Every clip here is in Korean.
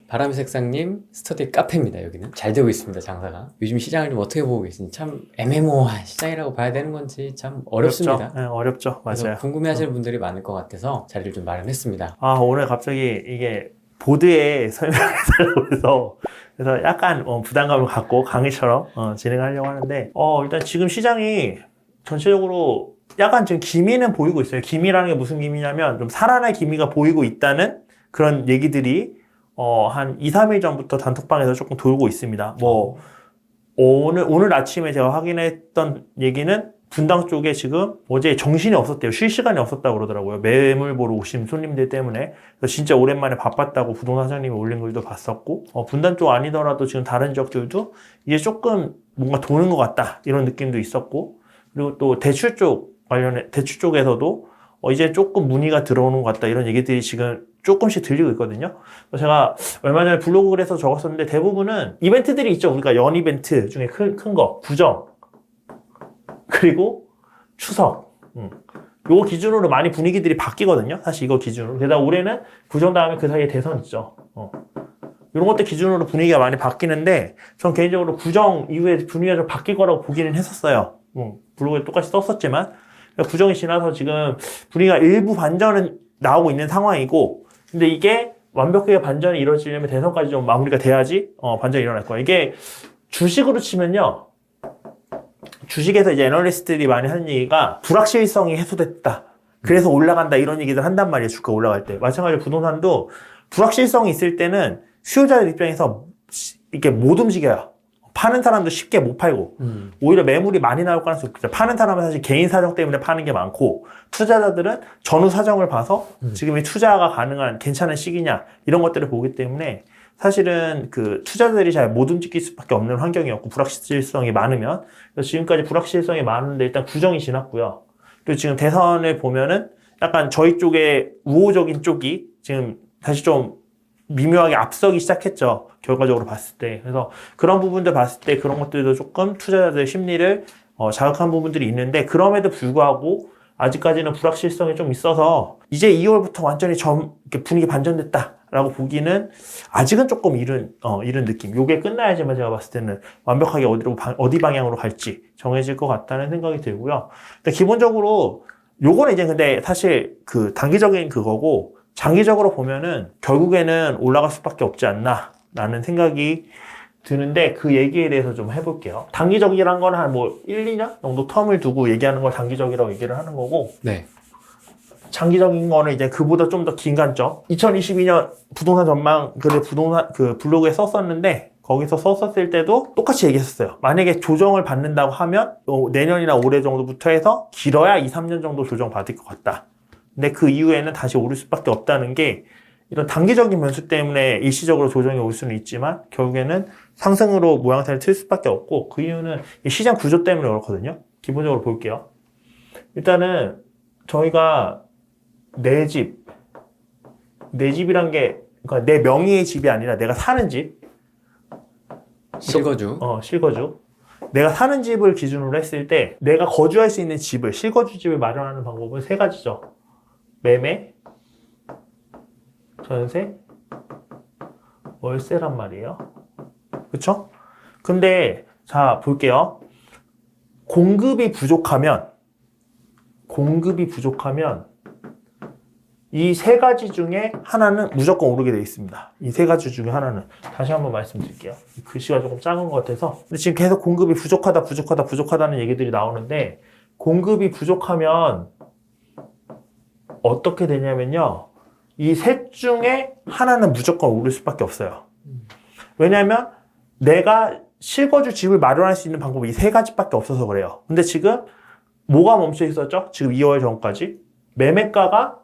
바람의 색상님 스터디 카페입니다. 여기는 잘 되고 있습니다. 장사가. 요즘 시장을 좀 어떻게 보고 계신지 참 애매모호한 시장이라고 봐야 되는 건지 참 어렵습니다. 어렵죠. 네, 어렵죠. 그래서 맞아요. 궁금해하시는 분들이 많을 것 같아서 자리를 좀 마련했습니다. 아, 오늘 갑자기 이게 보드에 설명해달라고 해서 그래서 약간 부담감을 갖고 강의처럼 진행하려고 하는데 일단 지금 시장이 전체적으로 약간 지금 기미는 보이고 있어요. 기미라는 게 무슨 기미냐면 좀 살아날 기미가 보이고 있다는 그런 얘기들이 한 2, 3일 전부터 단톡방에서 조금 돌고 있습니다. 오늘 아침에 제가 확인했던 얘기는 분당 쪽에 지금 어제 정신이 없었대요. 쉴 시간이 없었다고 그러더라고요. 매물 보러 오신 손님들 때문에. 그래서 진짜 오랜만에 바빴다고 부동산 사장님이 올린 글도 봤었고, 분당 쪽 아니더라도 지금 다른 지역들도 이제 조금 뭔가 도는 것 같다. 이런 느낌도 있었고, 그리고 또 대출 쪽에서도 이제 조금 문의가 들어오는 것 같다. 이런 얘기들이 지금 조금씩 들리고 있거든요. 제가 얼마 전에 블로그 글에서 적었었는데 대부분은 이벤트들이 있죠. 우리가 연 이벤트 중에 큰 거, 구정, 그리고 추석. 요거 기준으로 많이 분위기들이 바뀌거든요. 사실 이거 기준으로. 게다가 올해는 구정 다음에 그 사이에 대선 있죠. 이런 것들 기준으로 분위기가 많이 바뀌는데 전 개인적으로 구정 이후에 분위기가 좀 바뀔 거라고 보기는 했었어요. 블로그에 똑같이 썼었지만 구정이 지나서 지금 분위기가 일부 반전은 나오고 있는 상황이고, 근데 이게 완벽하게 반전이 이루어지려면 대선까지 좀 마무리가 돼야지 반전이 일어날 거예요. 이게 주식으로 치면요, 주식에서 이제 애널리스트들이 많이 하는 얘기가 불확실성이 해소됐다, 그래서 올라간다, 이런 얘기들 한단 말이에요. 주가 올라갈 때. 마찬가지로 부동산도 불확실성이 있을 때는 수요자들 입장에서 이렇게 못 움직여요. 파는 사람도 쉽게 못 팔고 오히려 매물이 많이 나올 가능성이 있죠. 파는 사람은 사실 개인 사정 때문에 파는 게 많고, 투자자들은 전후 사정을 봐서 지금 이 투자가 가능한 괜찮은 시기냐, 이런 것들을 보기 때문에 사실은 그 투자자들이 잘 못 움직일 수밖에 없는 환경이었고, 불확실성이 많으면. 그래서 지금까지 불확실성이 많은데 일단 구정이 지났고요. 그리고 지금 대선을 보면은 약간 저희 쪽에 우호적인 쪽이 지금 다시 좀 미묘하게 앞서기 시작했죠. 결과적으로 봤을 때. 그래서 그런 부분들 봤을 때 그런 것들도 조금 투자자들의 심리를 자극한 부분들이 있는데, 그럼에도 불구하고 아직까지는 불확실성이 좀 있어서 이제 2월부터 완전히 이렇게 분위기 반전됐다라고 보기는 아직은 조금 이른 느낌. 요게 끝나야지만 제가 봤을 때는 완벽하게 어디 방향으로 갈지 정해질 것 같다는 생각이 들고요. 근데 기본적으로 요거는 이제 근데 사실 그 단기적인 그거고, 장기적으로 보면은 결국에는 올라갈 수밖에 없지 않나 라는 생각이 드는데, 그 얘기에 대해서 좀 해볼게요. 단기적이란 건 한 1, 2년 정도 텀을 두고 얘기하는 걸 단기적이라고 얘기를 하는 거고, 네. 장기적인 거는 이제 그보다 좀 더 긴 관점. 2022년 부동산 전망 글에 그 블로그에 썼었는데, 거기서 썼었을 때도 똑같이 얘기했었어요. 만약에 조정을 받는다고 하면 내년이나 올해 정도부터 해서 길어야 2, 3년 정도 조정 받을 것 같다. 근데 그 이후에는 다시 오를 수밖에 없다는 게, 이런 단기적인 변수 때문에 일시적으로 조정이 올 수는 있지만 결국에는 상승으로 모양새를 틀 수밖에 없고, 그 이유는 이 시장 구조 때문에 그렇거든요. 기본적으로 볼게요. 일단은 저희가 내 집이란 게, 그러니까 내 명의의 집이 아니라 내가 사는 집, 실거주. 실거주. 내가 사는 집을 기준으로 했을 때 내가 거주할 수 있는 집을, 실거주 집을 마련하는 방법은 3가지죠. 매매, 전세, 월세란 말이에요. 그쵸? 근데 자 볼게요. 공급이 부족하면 이 3가지 중에 하나는 무조건 오르게 되어 있습니다. 이 3가지 중에 하나는. 다시 한번 말씀드릴게요. 글씨가 조금 작은 것 같아서. 근데 지금 계속 공급이 부족하다는 얘기들이 나오는데, 공급이 부족하면 어떻게 되냐면요, 이 셋 중에 하나는 무조건 오를 수밖에 없어요. 왜냐하면 내가 실거주 집을 마련할 수 있는 방법이 이 3가지밖에 없어서 그래요. 근데 지금 뭐가 멈춰 있었죠? 지금 2월 전까지 매매가가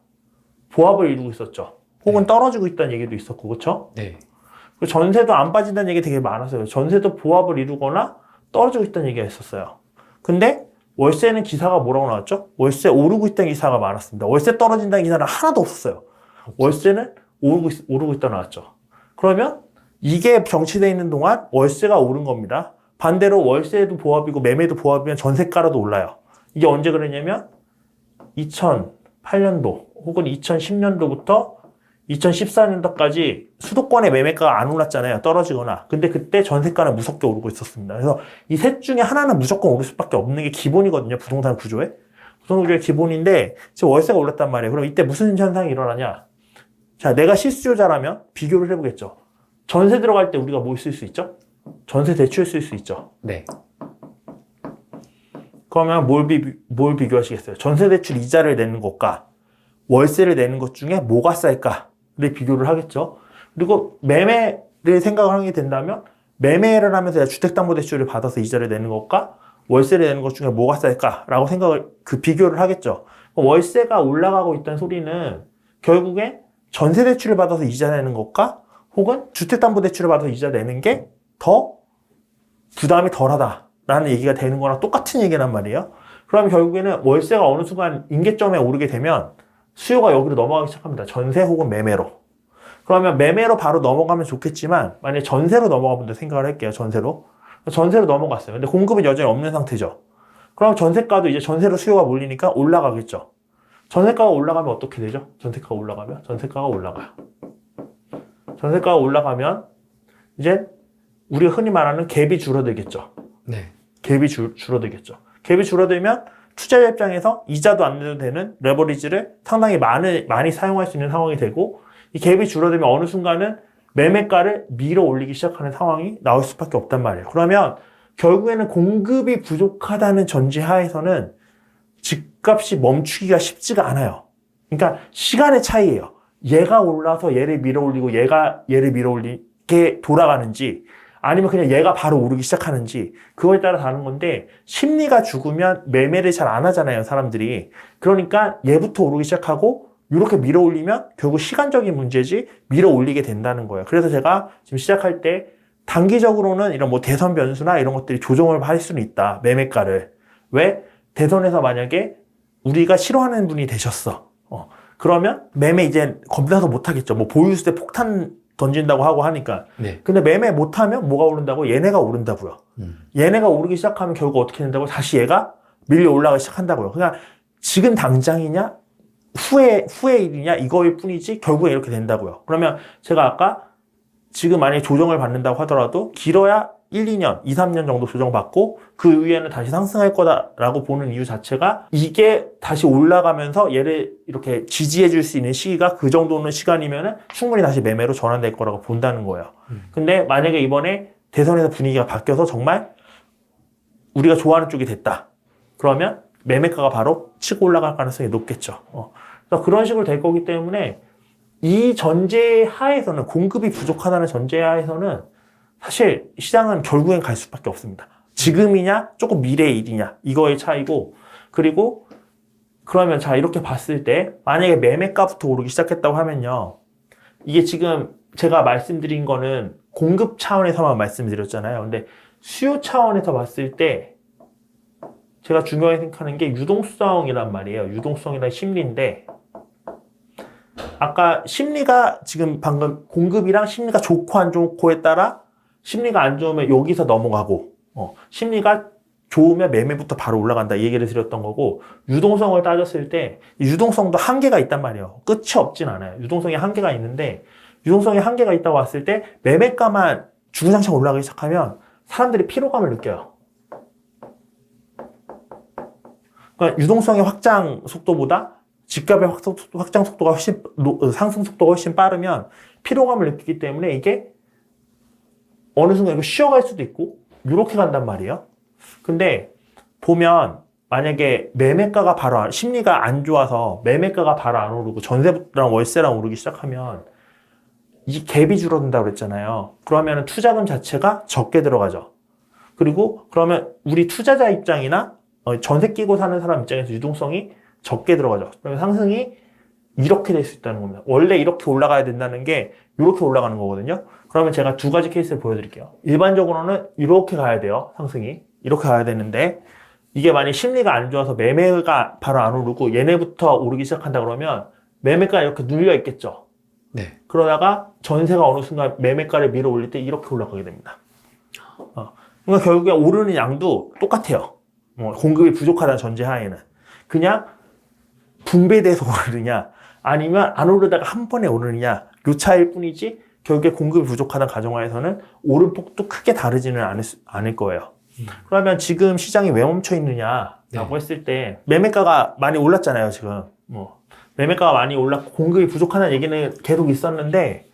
보합을 이루고 있었죠. 혹은 떨어지고 있다는 얘기도 있었고, 그렇죠? 네. 그리고 전세도 안 빠진다는 얘기 되게 많았어요. 전세도 보합을 이루거나 떨어지고 있다는 얘기가 있었어요. 근데 월세는 기사가 뭐라고 나왔죠? 월세 오르고 있다는 기사가 많았습니다. 월세 떨어진다는 기사는 하나도 없었어요. 월세는 오르고 있다 나왔죠. 그러면 이게 정치되어 있는 동안 월세가 오른 겁니다. 반대로 월세도 보합이고 매매도 보합이면 전세가라도 올라요. 이게 언제 그랬냐면 2008년도 혹은 2010년도부터 2014년도까지 수도권의 매매가가 안 올랐잖아요. 떨어지거나. 근데 그때 전세가는 무섭게 오르고 있었습니다. 그래서 이 셋 중에 하나는 무조건 오를 수밖에 없는 게 기본이거든요. 부동산 구조에. 부동산 구조의 기본인데 지금 월세가 올랐단 말이에요. 그럼 이때 무슨 현상이 일어나냐? 자, 내가 실수요자라면 비교를 해보겠죠. 전세 들어갈 때 우리가 뭐 쓸 수 있죠? 전세 대출 쓸 수 있죠. 네. 그러면 뭘 비교하시겠어요? 전세 대출 이자를 내는 것과 월세를 내는 것 중에 뭐가 쌀까를 비교를 하겠죠. 그리고 매매를 생각을 하게 된다면 매매를 하면서 내가 주택담보대출을 받아서 이자를 내는 것과 월세를 내는 것 중에 뭐가 쌀까라고 생각을 비교를 하겠죠. 월세가 올라가고 있다는 소리는 결국에 전세대출을 받아서 이자 내는 것과 혹은 주택담보대출을 받아서 이자 내는 게 더 부담이 덜하다라는 얘기가 되는 거랑 똑같은 얘기란 말이에요. 그럼 결국에는 월세가 어느 순간 임계점에 오르게 되면 수요가 여기로 넘어가기 시작합니다. 전세 혹은 매매로. 그러면 매매로 바로 넘어가면 좋겠지만 만약에 전세로 넘어가면 생각을 할게요. 전세로 넘어갔어요. 근데 공급은 여전히 없는 상태죠. 그럼 전세가도 이제 전세로 수요가 몰리니까 올라가겠죠. 전세가가 올라가면 어떻게 되죠? 전세가가 올라가면 올라가요. 전세가가 올라가면 이제 우리가 흔히 말하는 갭이 줄어들겠죠. 네. 갭이 줄어들겠죠. 갭이 줄어들면 투자자 입장에서 이자도 안 내도 되는 레버리지를 상당히 많이 사용할 수 있는 상황이 되고 이 갭이 줄어들면 어느 순간은 매매가를 밀어 올리기 시작하는 상황이 나올 수밖에 없단 말이에요. 그러면 결국에는 공급이 부족하다는 전제하에서는 집값이 멈추기가 쉽지가 않아요. 그러니까 시간의 차이예요. 얘가 올라서 얘를 밀어 올리고 얘가 얘를 밀어 올리게 돌아가는지 아니면 그냥 얘가 바로 오르기 시작하는지 그거에 따라 다른 건데 심리가 죽으면 매매를 잘 안 하잖아요, 사람들이. 그러니까 얘부터 오르기 시작하고 이렇게 밀어 올리면 결국 시간적인 문제지 밀어 올리게 된다는 거예요. 그래서 제가 지금 시작할 때 단기적으로는 이런 뭐 대선 변수나 이런 것들이 조정을 할 수는 있다, 매매가를. 왜? 대선에서 만약에 우리가 싫어하는 분이 되셨어. 그러면 매매 이제 겁나서 못 하겠죠. 뭐 보유세 폭탄 던진다고 하고 하니까. 네. 근데 매매 못하면 뭐가 오른다고? 얘네가 오른다고요. 얘네가 오르기 시작하면 결국 어떻게 된다고? 다시 얘가 밀려 올라가기 시작한다고요. 그냥 지금 당장이냐? 후의 일이냐? 이거일 뿐이지 결국에 이렇게 된다고요. 그러면 제가 아까 지금 만약에 조정을 받는다고 하더라도 길어야 1, 2년, 2, 3년 정도 조정받고 그 위에는 다시 상승할 거다라고 보는 이유 자체가 이게 다시 올라가면서 얘를 이렇게 지지해 줄 수 있는 시기가 그 정도는 시간이면은 충분히 다시 매매로 전환될 거라고 본다는 거예요. 근데 만약에 이번에 대선에서 분위기가 바뀌어서 정말 우리가 좋아하는 쪽이 됐다. 그러면 매매가가 바로 치고 올라갈 가능성이 높겠죠. 그래서 그런 식으로 될 거기 때문에 이 전제 하에서는 공급이 부족하다는 전제 하에서는 사실 시장은 결국엔 갈 수밖에 없습니다. 지금이냐 조금 미래의 일이냐 이거의 차이고 그리고 그러면 자 이렇게 봤을 때 만약에 매매가부터 오르기 시작했다고 하면요. 이게 지금 제가 말씀드린 거는 공급 차원에서만 말씀드렸잖아요. 근데 수요 차원에서 봤을 때 제가 중요하게 생각하는 게 유동성이란 말이에요. 유동성이란 심리인데 아까 심리가 지금 방금 공급이랑 심리가 좋고 안 좋고에 따라 심리가 안 좋으면 여기서 넘어가고 심리가 좋으면 매매부터 바로 올라간다 이 얘기를 드렸던 거고 유동성을 따졌을 때 유동성도 한계가 있단 말이에요. 끝이 없진 않아요. 유동성이 한계가 있는데 유동성이 한계가 있다고 봤을 때 매매가만 주구장창 올라가기 시작하면 사람들이 피로감을 느껴요. 그러니까 유동성의 확장 속도보다 집값의 확장 속도가 훨씬 상승 속도가 훨씬 빠르면 피로감을 느끼기 때문에 이게 어느 순간 이거 쉬어갈 수도 있고 이렇게 간단 말이에요. 근데 보면 만약에 매매가가 바로 심리가 안 좋아서 매매가가 바로 안 오르고 전세랑 월세랑 오르기 시작하면 이 갭이 줄어든다고 그랬잖아요. 그러면 투자금 자체가 적게 들어가죠. 그리고 그러면 우리 투자자 입장이나 전세 끼고 사는 사람 입장에서 유동성이 적게 들어가죠. 그러면 상승이 이렇게 될 수 있다는 겁니다. 원래 이렇게 올라가야 된다는 게 이렇게 올라가는 거거든요. 그러면 제가 두 가지 케이스를 보여드릴게요. 일반적으로는 이렇게 가야 돼요. 상승이. 이렇게 가야 되는데 이게 만약 심리가 안 좋아서 매매가 바로 안 오르고 얘네부터 오르기 시작한다 그러면 매매가 이렇게 눌려 있겠죠. 네. 그러다가 전세가 어느 순간 매매가를 밀어 올릴 때 이렇게 올라가게 됩니다. 그러니까 결국에 오르는 양도 똑같아요. 공급이 부족하다는 전제하에는. 그냥 분배돼서 오르느냐 아니면 안 오르다가 한 번에 오르느냐 요 차이일 뿐이지 결국에 공급이 부족하다는 가정하에서는 오름폭도 크게 다르지는 않을 거예요. 그러면 지금 시장이 왜 멈춰 있느냐라고 네. 했을 때 매매가가 많이 올랐잖아요. 지금 매매가가 많이 올랐고 공급이 부족하다는 얘기는 계속 있었는데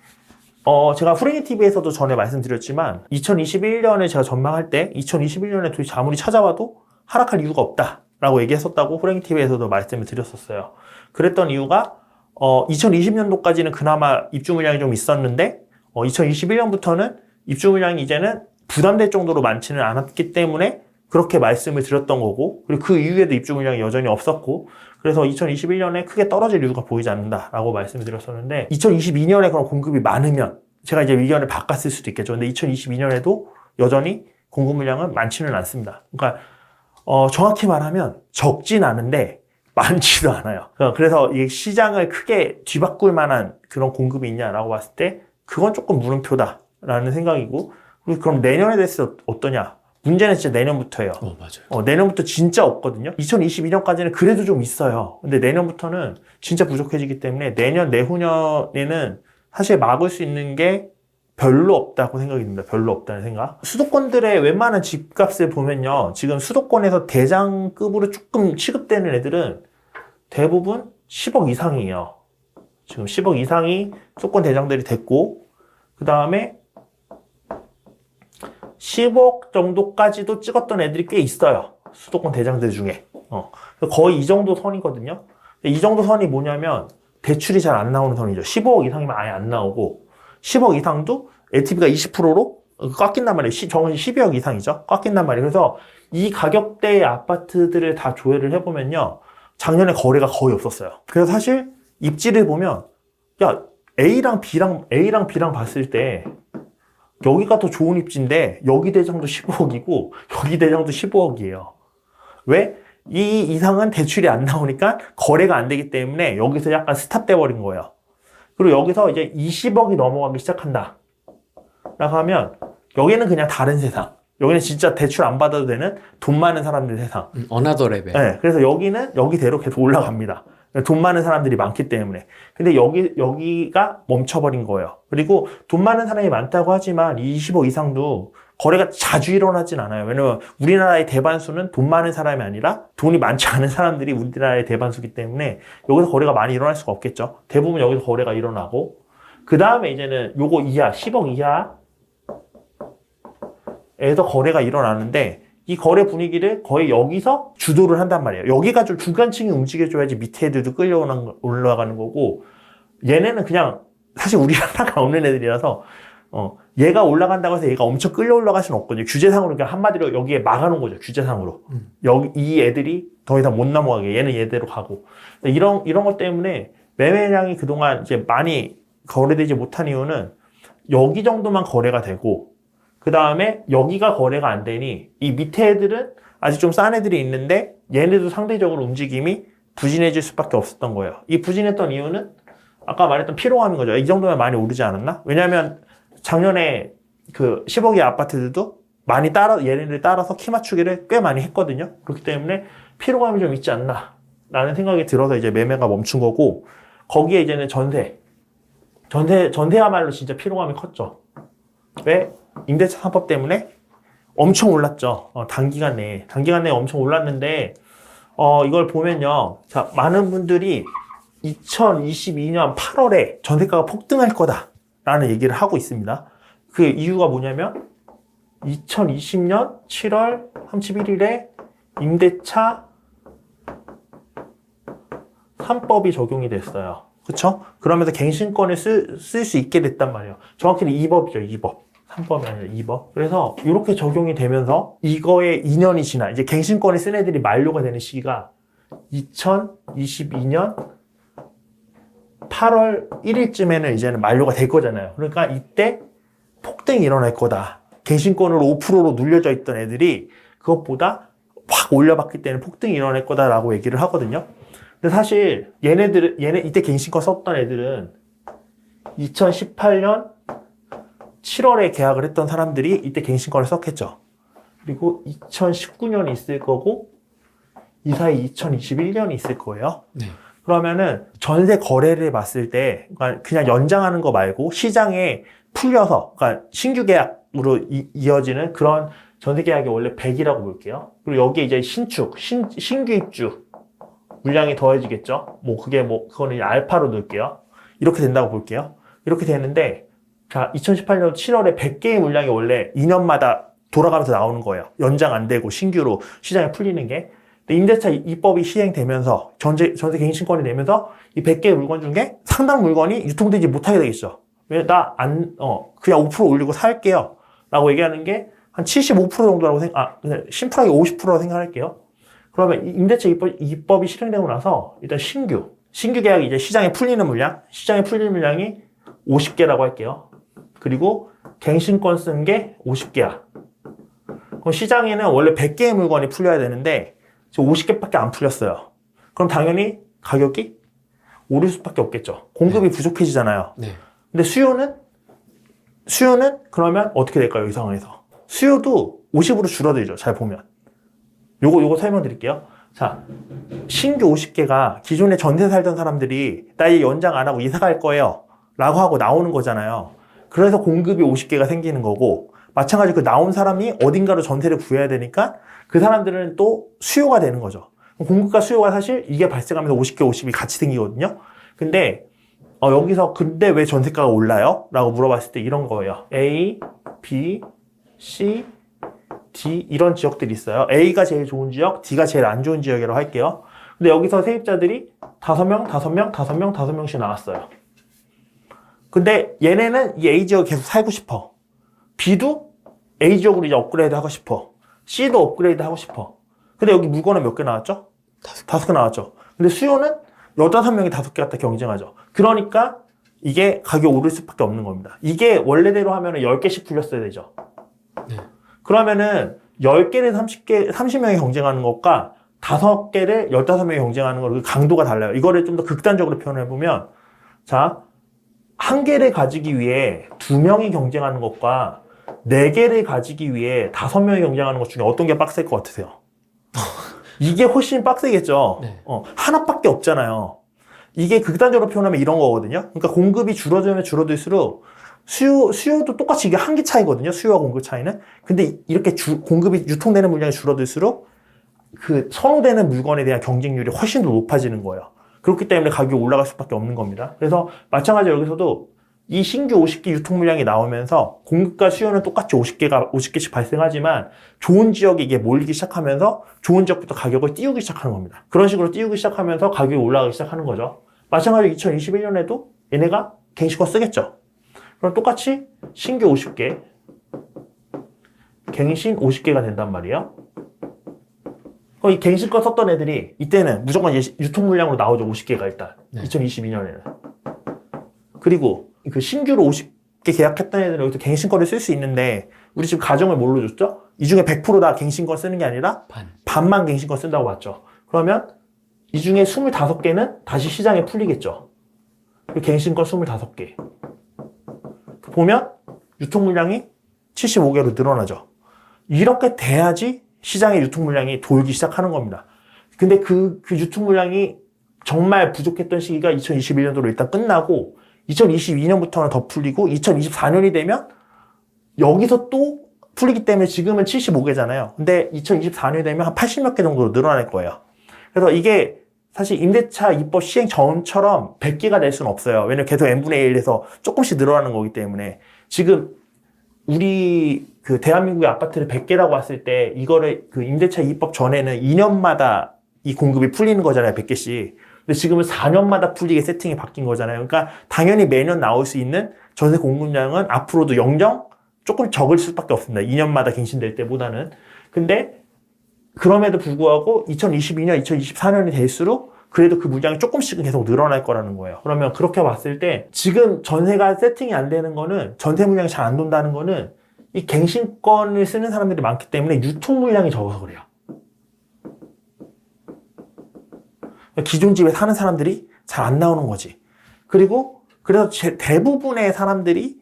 제가 후랭이 TV에서도 전에 말씀드렸지만 2021년에 제가 전망할 때 2021년에 도대체 아무리 찾아와도 하락할 이유가 없다라고 얘기했었다고 후랭이 TV에서도 말씀을 드렸었어요. 그랬던 이유가 2020년도까지는 그나마 입주 물량이 좀 있었는데 2021년부터는 입주 물량이 이제는 부담될 정도로 많지는 않았기 때문에 그렇게 말씀을 드렸던 거고 그리고 그 이후에도 입주 물량이 여전히 없었고 그래서 2021년에 크게 떨어질 이유가 보이지 않는다라고 말씀을 드렸었는데 2022년에 그런 공급이 많으면 제가 이제 의견을 바꿨을 수도 있겠죠. 근데 2022년에도 여전히 공급 물량은 많지는 않습니다. 그러니까 정확히 말하면 적진 않은데 많지도 않아요. 그래서 이 시장을 크게 뒤바꿀 만한 그런 공급이 있냐라고 봤을 때 그건 조금 물음표다라는 생각이고 그럼 내년에 대해서 어떠냐? 문제는 진짜 내년부터예요. 맞아요. 내년부터 진짜 없거든요. 2022년까지는 그래도 좀 있어요. 근데 내년부터는 진짜 부족해지기 때문에 내년, 내후년에는 사실 막을 수 있는 게 별로 없다고 생각이 듭니다. 별로 없다는 생각. 수도권들의 웬만한 집값을 보면요. 지금 수도권에서 대장급으로 조금 취급되는 애들은 대부분 10억 이상이에요. 지금 10억 이상이 수도권 대장들이 됐고 그 다음에 10억 정도까지도 찍었던 애들이 꽤 있어요. 수도권 대장들 중에. 거의 이 정도 선이거든요. 이 정도 선이 뭐냐면 대출이 잘 안 나오는 선이죠. 15억 이상이면 아예 안 나오고 10억 이상도 LTV가 20%로 깎인단 말이에요. 정확히 12억 이상이죠. 깎인단 말이에요. 그래서 이 가격대의 아파트들을 다 조회를 해보면요. 작년에 거래가 거의 없었어요. 그래서 사실 입지를 보면 야 A랑 B랑 봤을 때 여기가 더 좋은 입지인데 여기 대장도 15억이고 여기 대장도 15억이에요. 왜? 이 이상은 대출이 안 나오니까 거래가 안 되기 때문에 여기서 약간 스탑돼 버린 거예요. 그리고 여기서 이제 20억이 넘어가기 시작한다 라고 하면 여기는 그냥 다른 세상. 여기는 진짜 대출 안 받아도 되는 돈 많은 사람들 세상. 어나더 레벨. 네, 그래서 여기는 여기대로 계속 올라갑니다. 돈 많은 사람들이 많기 때문에. 근데 여기가 멈춰버린 거예요. 그리고 돈 많은 사람이 많다고 하지만 20억 이상도 거래가 자주 일어나진 않아요. 왜냐면 우리나라의 대반수는 돈 많은 사람이 아니라 돈이 많지 않은 사람들이 우리나라의 대반수기 때문에 여기서 거래가 많이 일어날 수가 없겠죠. 대부분 여기서 거래가 일어나고 그 다음에 이제는 요거 이하, 10억 이하에서 거래가 일어나는데 이 거래 분위기를 거의 여기서 주도를 한단 말이에요. 여기가 좀 중간층이 움직여줘야지 밑에 애들도 올라가는 거고 얘네는 그냥 사실 우리 하나가 없는 애들이라서 얘가 올라간다고 해서 얘가 엄청 끌려 올라갈 수는 없거든요. 규제상으로 그냥 한마디로 여기에 막아놓은 거죠. 규제상으로. 이 애들이 더 이상 못 넘어가게 얘는 얘대로 가고 이런 것 때문에 매매량이 그동안 이제 많이 거래되지 못한 이유는 여기 정도만 거래가 되고 그 다음에 여기가 거래가 안 되니 이 밑에 애들은 아직 좀 싼 애들이 있는데 얘네도 상대적으로 움직임이 부진해질 수밖에 없었던 거예요. 이 부진했던 이유는 아까 말했던 피로감인 거죠. 이 정도면 많이 오르지 않았나? 왜냐하면 작년에 그 10억의 아파트들도 많이 얘네들 따라서 키 맞추기를 꽤 많이 했거든요. 그렇기 때문에 피로감이 좀 있지 않나 라는 생각이 들어서 이제 매매가 멈춘 거고 거기에 이제는 전세야말로 진짜 피로감이 컸죠. 왜? 임대차 3법 때문에 엄청 올랐죠. 단기간 내에 엄청 올랐는데 이걸 보면요. 자, 많은 분들이 2022년 8월에 전세가가 폭등할 거다라는 얘기를 하고 있습니다. 그 이유가 뭐냐면 2020년 7월 31일에 임대차 3법이 적용이 됐어요. 그쵸? 그러면서 갱신권을 쓸 수 있게 됐단 말이에요. 정확히는 2법이죠, 2법. 3법이 아니라 2법. 그래서 이렇게 적용이 되면서 이거에 2년이 지나, 이제 갱신권을 쓴 애들이 만료가 되는 시기가 2022년 8월 1일쯤에는 이제는 만료가 될 거잖아요. 그러니까 이때 폭등이 일어날 거다. 갱신권으로 5%로 눌려져 있던 애들이 그것보다 확 올려봤기 때문에 폭등이 일어날 거다라고 얘기를 하거든요. 근데 사실 이때 갱신권 썼던 애들은 2018년 7월에 계약을 했던 사람들이 이때 갱신권을 썼겠죠. 그리고 2019년이 있을 거고 이 사이 2021년이 있을 거예요. 네. 그러면은 전세 거래를 봤을 때 그러니까 그냥 연장하는 거 말고 시장에 풀려서 그러니까 신규 계약으로 이어지는 그런 전세 계약이 원래 100이라고 볼게요. 그리고 여기에 이제 신축, 신규 입주 물량이 더해지겠죠. 그거는 이제 알파로 넣을게요. 이렇게 된다고 볼게요. 이렇게 되는데 자, 2018년 7월에 100개의 물량이 원래 2년마다 돌아가면서 나오는 거예요. 연장 안 되고 신규로 시장에 풀리는 게. 근데 임대차 입법이 시행되면서 전세 갱신권이 내면서 이 100개의 물건 중에 상당 물건이 유통되지 못하게 되겠죠. 왜? 그냥 5% 올리고 살게요. 라고 얘기하는 게 한 75% 정도라고 심플하게 50%라고 생각할게요. 그러면 임대차 입법이 실행되고 나서 일단 신규 계약이 이제 시장에 풀리는 물량이 50개라고 할게요. 그리고 갱신권 쓴 게 50개야. 그럼 시장에는 원래 100개의 물건이 풀려야 되는데 지금 50개밖에 안 풀렸어요. 그럼 당연히 가격이 오를 수밖에 없겠죠. 공급이 부족해지잖아요. 네. 근데 수요는 그러면 어떻게 될까요? 이 상황에서. 수요도 50으로 줄어들죠. 잘 보면. 요거 설명드릴게요. 자, 신규 50개가 기존에 전세 살던 사람들이 나 이 연장 안 하고 이사 갈 거예요. 라고 하고 나오는 거잖아요. 그래서 공급이 50개가 생기는 거고, 마찬가지로 그 나온 사람이 어딘가로 전세를 구해야 되니까 그 사람들은 또 수요가 되는 거죠. 공급과 수요가 사실 이게 발생하면서 50개, 50이 같이 생기거든요. 근데 여기서 근데 왜 전세가가 올라요? 라고 물어봤을 때 이런 거예요. A, B, C, D 이런 지역들이 있어요. A가 제일 좋은 지역, D가 제일 안 좋은 지역이라고 할게요. 근데 여기서 세입자들이 5명씩 나왔어요. 근데 얘네는 이 A 지역에 계속 살고 싶어. B도 A 지역으로 이제 업그레이드 하고 싶어. C도 업그레이드 하고 싶어. 근데 여기 물건은 몇 개 나왔죠? 5개 나왔죠. 근데 수요는 15명이 5개 갖다 경쟁하죠. 그러니까 이게 가격이 오를 수밖에 없는 겁니다. 이게 원래대로 하면은 10개씩 풀렸어야 되죠. 네. 그러면은 10개를 30명이 경쟁하는 것과 5개를 15명이 경쟁하는 거, 그 강도가 달라요. 이거를 좀 더 극단적으로 표현해보면, 자, 1개를 가지기 위해 2명이 경쟁하는 것과 4개를 가지기 위해 5명이 경쟁하는 것 중에 어떤 게 빡셀 것 같으세요? 이게 훨씬 빡세겠죠? 네. 하나밖에 없잖아요. 이게 극단적으로 표현하면 이런 거거든요. 그러니까 공급이 줄어들면 줄어들수록 수요도 똑같이 이게 한계 차이거든요. 수요와 공급 차이는. 근데 이렇게 공급이 유통되는 물량이 줄어들수록 그 선호되는 물건에 대한 경쟁률이 훨씬 더 높아지는 거예요. 그렇기 때문에 가격이 올라갈 수밖에 없는 겁니다. 그래서 마찬가지로 여기서도 이 신규 50개 유통 물량이 나오면서 공급과 수요는 똑같이 50개씩 발생하지만 좋은 지역에 이게 몰리기 시작하면서 좋은 지역부터 가격을 띄우기 시작하는 겁니다. 그런 식으로 띄우기 시작하면서 가격이 올라가기 시작하는 거죠. 마찬가지로 2021년에도 얘네가 갱신권 쓰겠죠. 그럼 똑같이 신규 50개, 갱신 50개가 된단 말이에요. 그럼 이 갱신권 썼던 애들이 이때는 무조건 유통 물량으로 나오죠. 50개가 일단. 네. 2022년에는. 그리고 그 신규로 50개 계약했던 애들은 여기서 갱신권을 쓸 수 있는데 우리 지금 가정을 뭘로 줬죠? 이 중에 100% 다 갱신권 쓰는 게 아니라 반만 갱신권 쓴다고 봤죠. 그러면 이 중에 25개는 다시 시장에 풀리겠죠. 갱신권 25개. 보면 유통 물량이 75개로 늘어나죠. 이렇게 돼야지 시장의 유통 물량이 돌기 시작하는 겁니다. 근데 그 유통 물량이 정말 부족했던 시기가 2021년도로 일단 끝나고 2022년부터는 더 풀리고 2024년이 되면 여기서 또 풀리기 때문에 지금은 75개잖아요. 근데 2024년이 되면 한 80몇 개 정도로 늘어날 거예요. 그래서 이게 사실 임대차 입법 시행 전처럼 100개가 될 수는 없어요. 왜냐면 계속 n분의 1에서 조금씩 늘어나는 거기 때문에 지금 우리 그 대한민국의 아파트를 100개라고 했을 때 이거를 그 임대차 입법 전에는 2년마다 이 공급이 풀리는 거잖아요. 100개씩. 근데 지금은 4년마다 풀리게 세팅이 바뀐 거잖아요. 그러니까 당연히 매년 나올 수 있는 전세 공급량은 앞으로도 영정 조금 적을 수밖에 없습니다. 2년마다 갱신될 때보다는. 근데 그럼에도 불구하고 2022년, 2024년이 될수록 그래도 그 물량이 조금씩은 계속 늘어날 거라는 거예요. 그러면 그렇게 봤을 때 지금 전세가 세팅이 안 되는 거는 전세 물량이 잘 안 돈다는 거는 이 갱신권을 쓰는 사람들이 많기 때문에 유통 물량이 적어서 그래요. 기존 집에 사는 사람들이 잘 안 나오는 거지. 그리고 그래서 대부분의 사람들이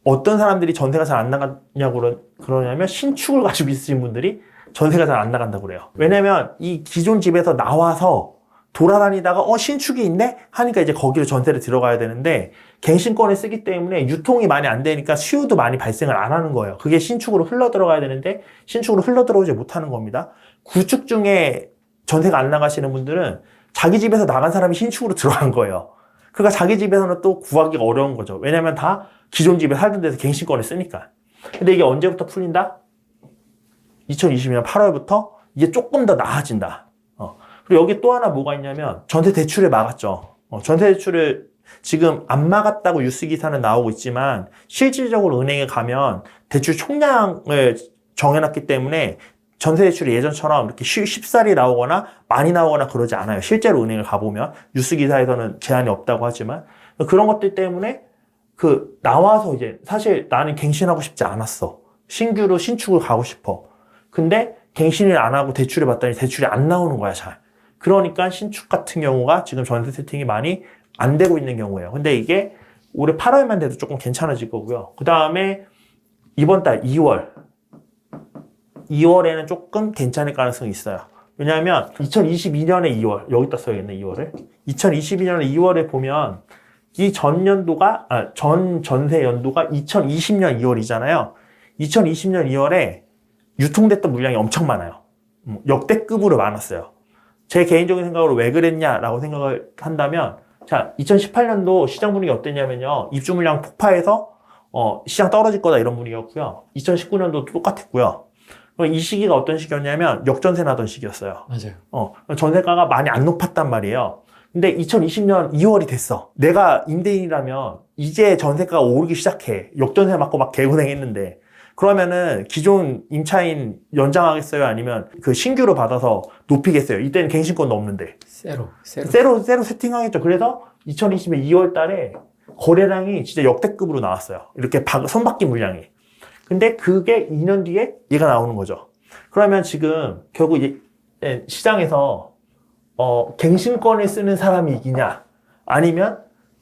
어떤 사람들이 전세가 잘 안 나가냐고 그러냐면 신축을 가지고 있으신 분들이 전세가 잘 안 나간다고 그래요. 왜냐면 이 기존 집에서 나와서 돌아다니다가 신축이 있네? 하니까 이제 거기로 전세를 들어가야 되는데 갱신권을 쓰기 때문에 유통이 많이 안 되니까 수요도 많이 발생을 안 하는 거예요. 그게 신축으로 흘러 들어가야 되는데 신축으로 흘러 들어오지 못하는 겁니다. 구축 중에 전세가 안 나가시는 분들은 자기 집에서 나간 사람이 신축으로 들어간 거예요. 그러니까 자기 집에서는 또 구하기가 어려운 거죠. 왜냐면 다 기존 집에 살던 데서 갱신권을 쓰니까. 근데 이게 언제부터 풀린다? 2022년 8월부터 이게 조금 더 나아진다. 그리고 여기 또 하나 뭐가 있냐면 전세 대출을 막았죠. 전세 대출을 지금 안 막았다고 뉴스 기사는 나오고 있지만 실질적으로 은행에 가면 대출 총량을 정해놨기 때문에 전세 대출이 예전처럼 이렇게 쉽사리 나오거나 많이 나오거나 그러지 않아요. 실제로 은행을 가보면 뉴스 기사에서는 제한이 없다고 하지만 그런 것들 때문에 나와서 이제 사실 나는 갱신하고 싶지 않았어. 신규로 신축을 가고 싶어. 근데 갱신을 안 하고 대출을 받더니 대출이 안 나오는 거야, 잘. 그러니까 신축 같은 경우가 지금 전세 세팅이 많이 안 되고 있는 경우예요. 근데 이게 올해 8월만 돼도 조금 괜찮아질 거고요. 그 다음에 이번 달 2월에는 조금 괜찮을 가능성이 있어요. 왜냐하면 2022년의 2월, 여기다 써야겠네, 2월을. 2022년의 2월에 보면 이 전세 연도가 2020년 2월이잖아요. 2020년 2월에 유통됐던 물량이 엄청 많아요. 역대급으로 많았어요. 제 개인적인 생각으로 왜 그랬냐라고 생각을 한다면, 자, 2018년도 시장 분위기 어땠냐면요. 입주 물량 폭파해서, 시장 떨어질 거다 이런 분위기였고요. 2019년도 똑같았고요. 이 시기가 어떤 시기였냐면, 역전세 나던 시기였어요. 맞아요. 전세가가 많이 안 높았단 말이에요. 근데 2020년 2월이 됐어. 내가 임대인이라면, 이제 전세가가 오르기 시작해. 역전세 맞고 막 개고생했는데, 그러면은 기존 임차인 연장하겠어요? 아니면 그 신규로 받아서 높이겠어요? 이때는 갱신권도 없는데. 새로 세팅하겠죠. 그래서 2020년 2월 달에 거래량이 진짜 역대급으로 나왔어요. 이렇게 손바뀐 물량이. 근데 그게 2년 뒤에 얘가 나오는 거죠. 그러면 지금 결국 이제 시장에서 갱신권을 쓰는 사람이 이기냐? 아니면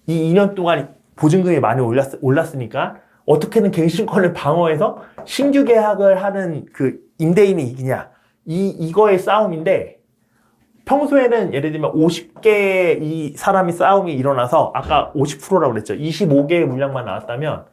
이 2년 동안 보증금이 많이 올랐으니까 어떻게든 갱신권을 방어해서 신규 계약을 하는 그 임대인이 이기냐. 이거의 싸움인데, 평소에는 예를 들면 50개 이 사람이 싸움이 일어나서 아까 50%라고 그랬죠. 25개의 물량만 나왔다면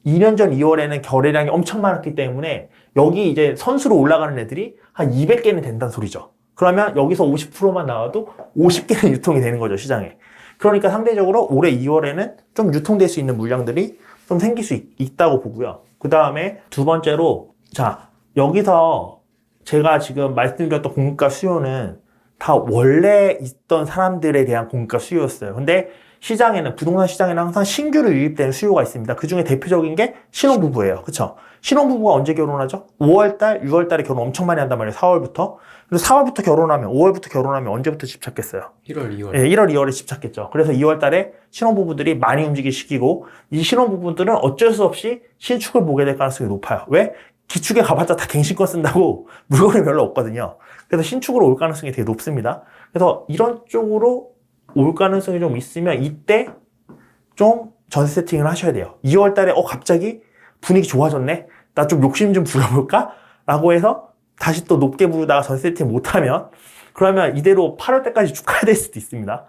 2년 전 2월에는 거래량이 엄청 많았기 때문에 여기 이제 선수로 올라가는 애들이 한 200개는 된다는 소리죠. 그러면 여기서 50%만 나와도 50개는 유통이 되는 거죠, 시장에. 그러니까 상대적으로 올해 2월에는 좀 유통될 수 있는 물량들이 좀 생길 수 있다고 보고요. 그 다음에 두 번째로, 자, 여기서 제가 지금 말씀드렸던 공급과 수요는 다 원래 있던 사람들에 대한 공급과 수요였어요. 근데 시장에는, 부동산 시장에는 항상 신규로 유입되는 수요가 있습니다. 그 중에 대표적인 게 신혼부부예요. 그쵸? 신혼부부가 언제 결혼하죠? 5월달, 6월달에 결혼 엄청 많이 한단 말이에요. 4월부터. 그래서 4월부터 결혼하면, 5월부터 결혼하면 언제부터 집 찾겠어요? 1월, 2월. 네, 1월, 2월에 집 찾겠죠. 그래서 2월달에 신혼부부들이 많이 움직일 시기고, 이 신혼부부들은 어쩔 수 없이 신축을 보게 될 가능성이 높아요. 왜? 기축에 가봤자 다 갱신권 쓴다고 물건이 별로 없거든요. 그래서 신축으로 올 가능성이 되게 높습니다. 그래서 이런 쪽으로 올 가능성이 좀 있으면 이때 좀 전세 세팅을 하셔야 돼요. 2월 달에 갑자기 분위기 좋아졌네? 나 좀 욕심 좀 부려볼까? 라고 해서 다시 또 높게 부르다가 전세 세팅 못하면 그러면 이대로 8월 때까지 쭉 가야 될 수도 있습니다.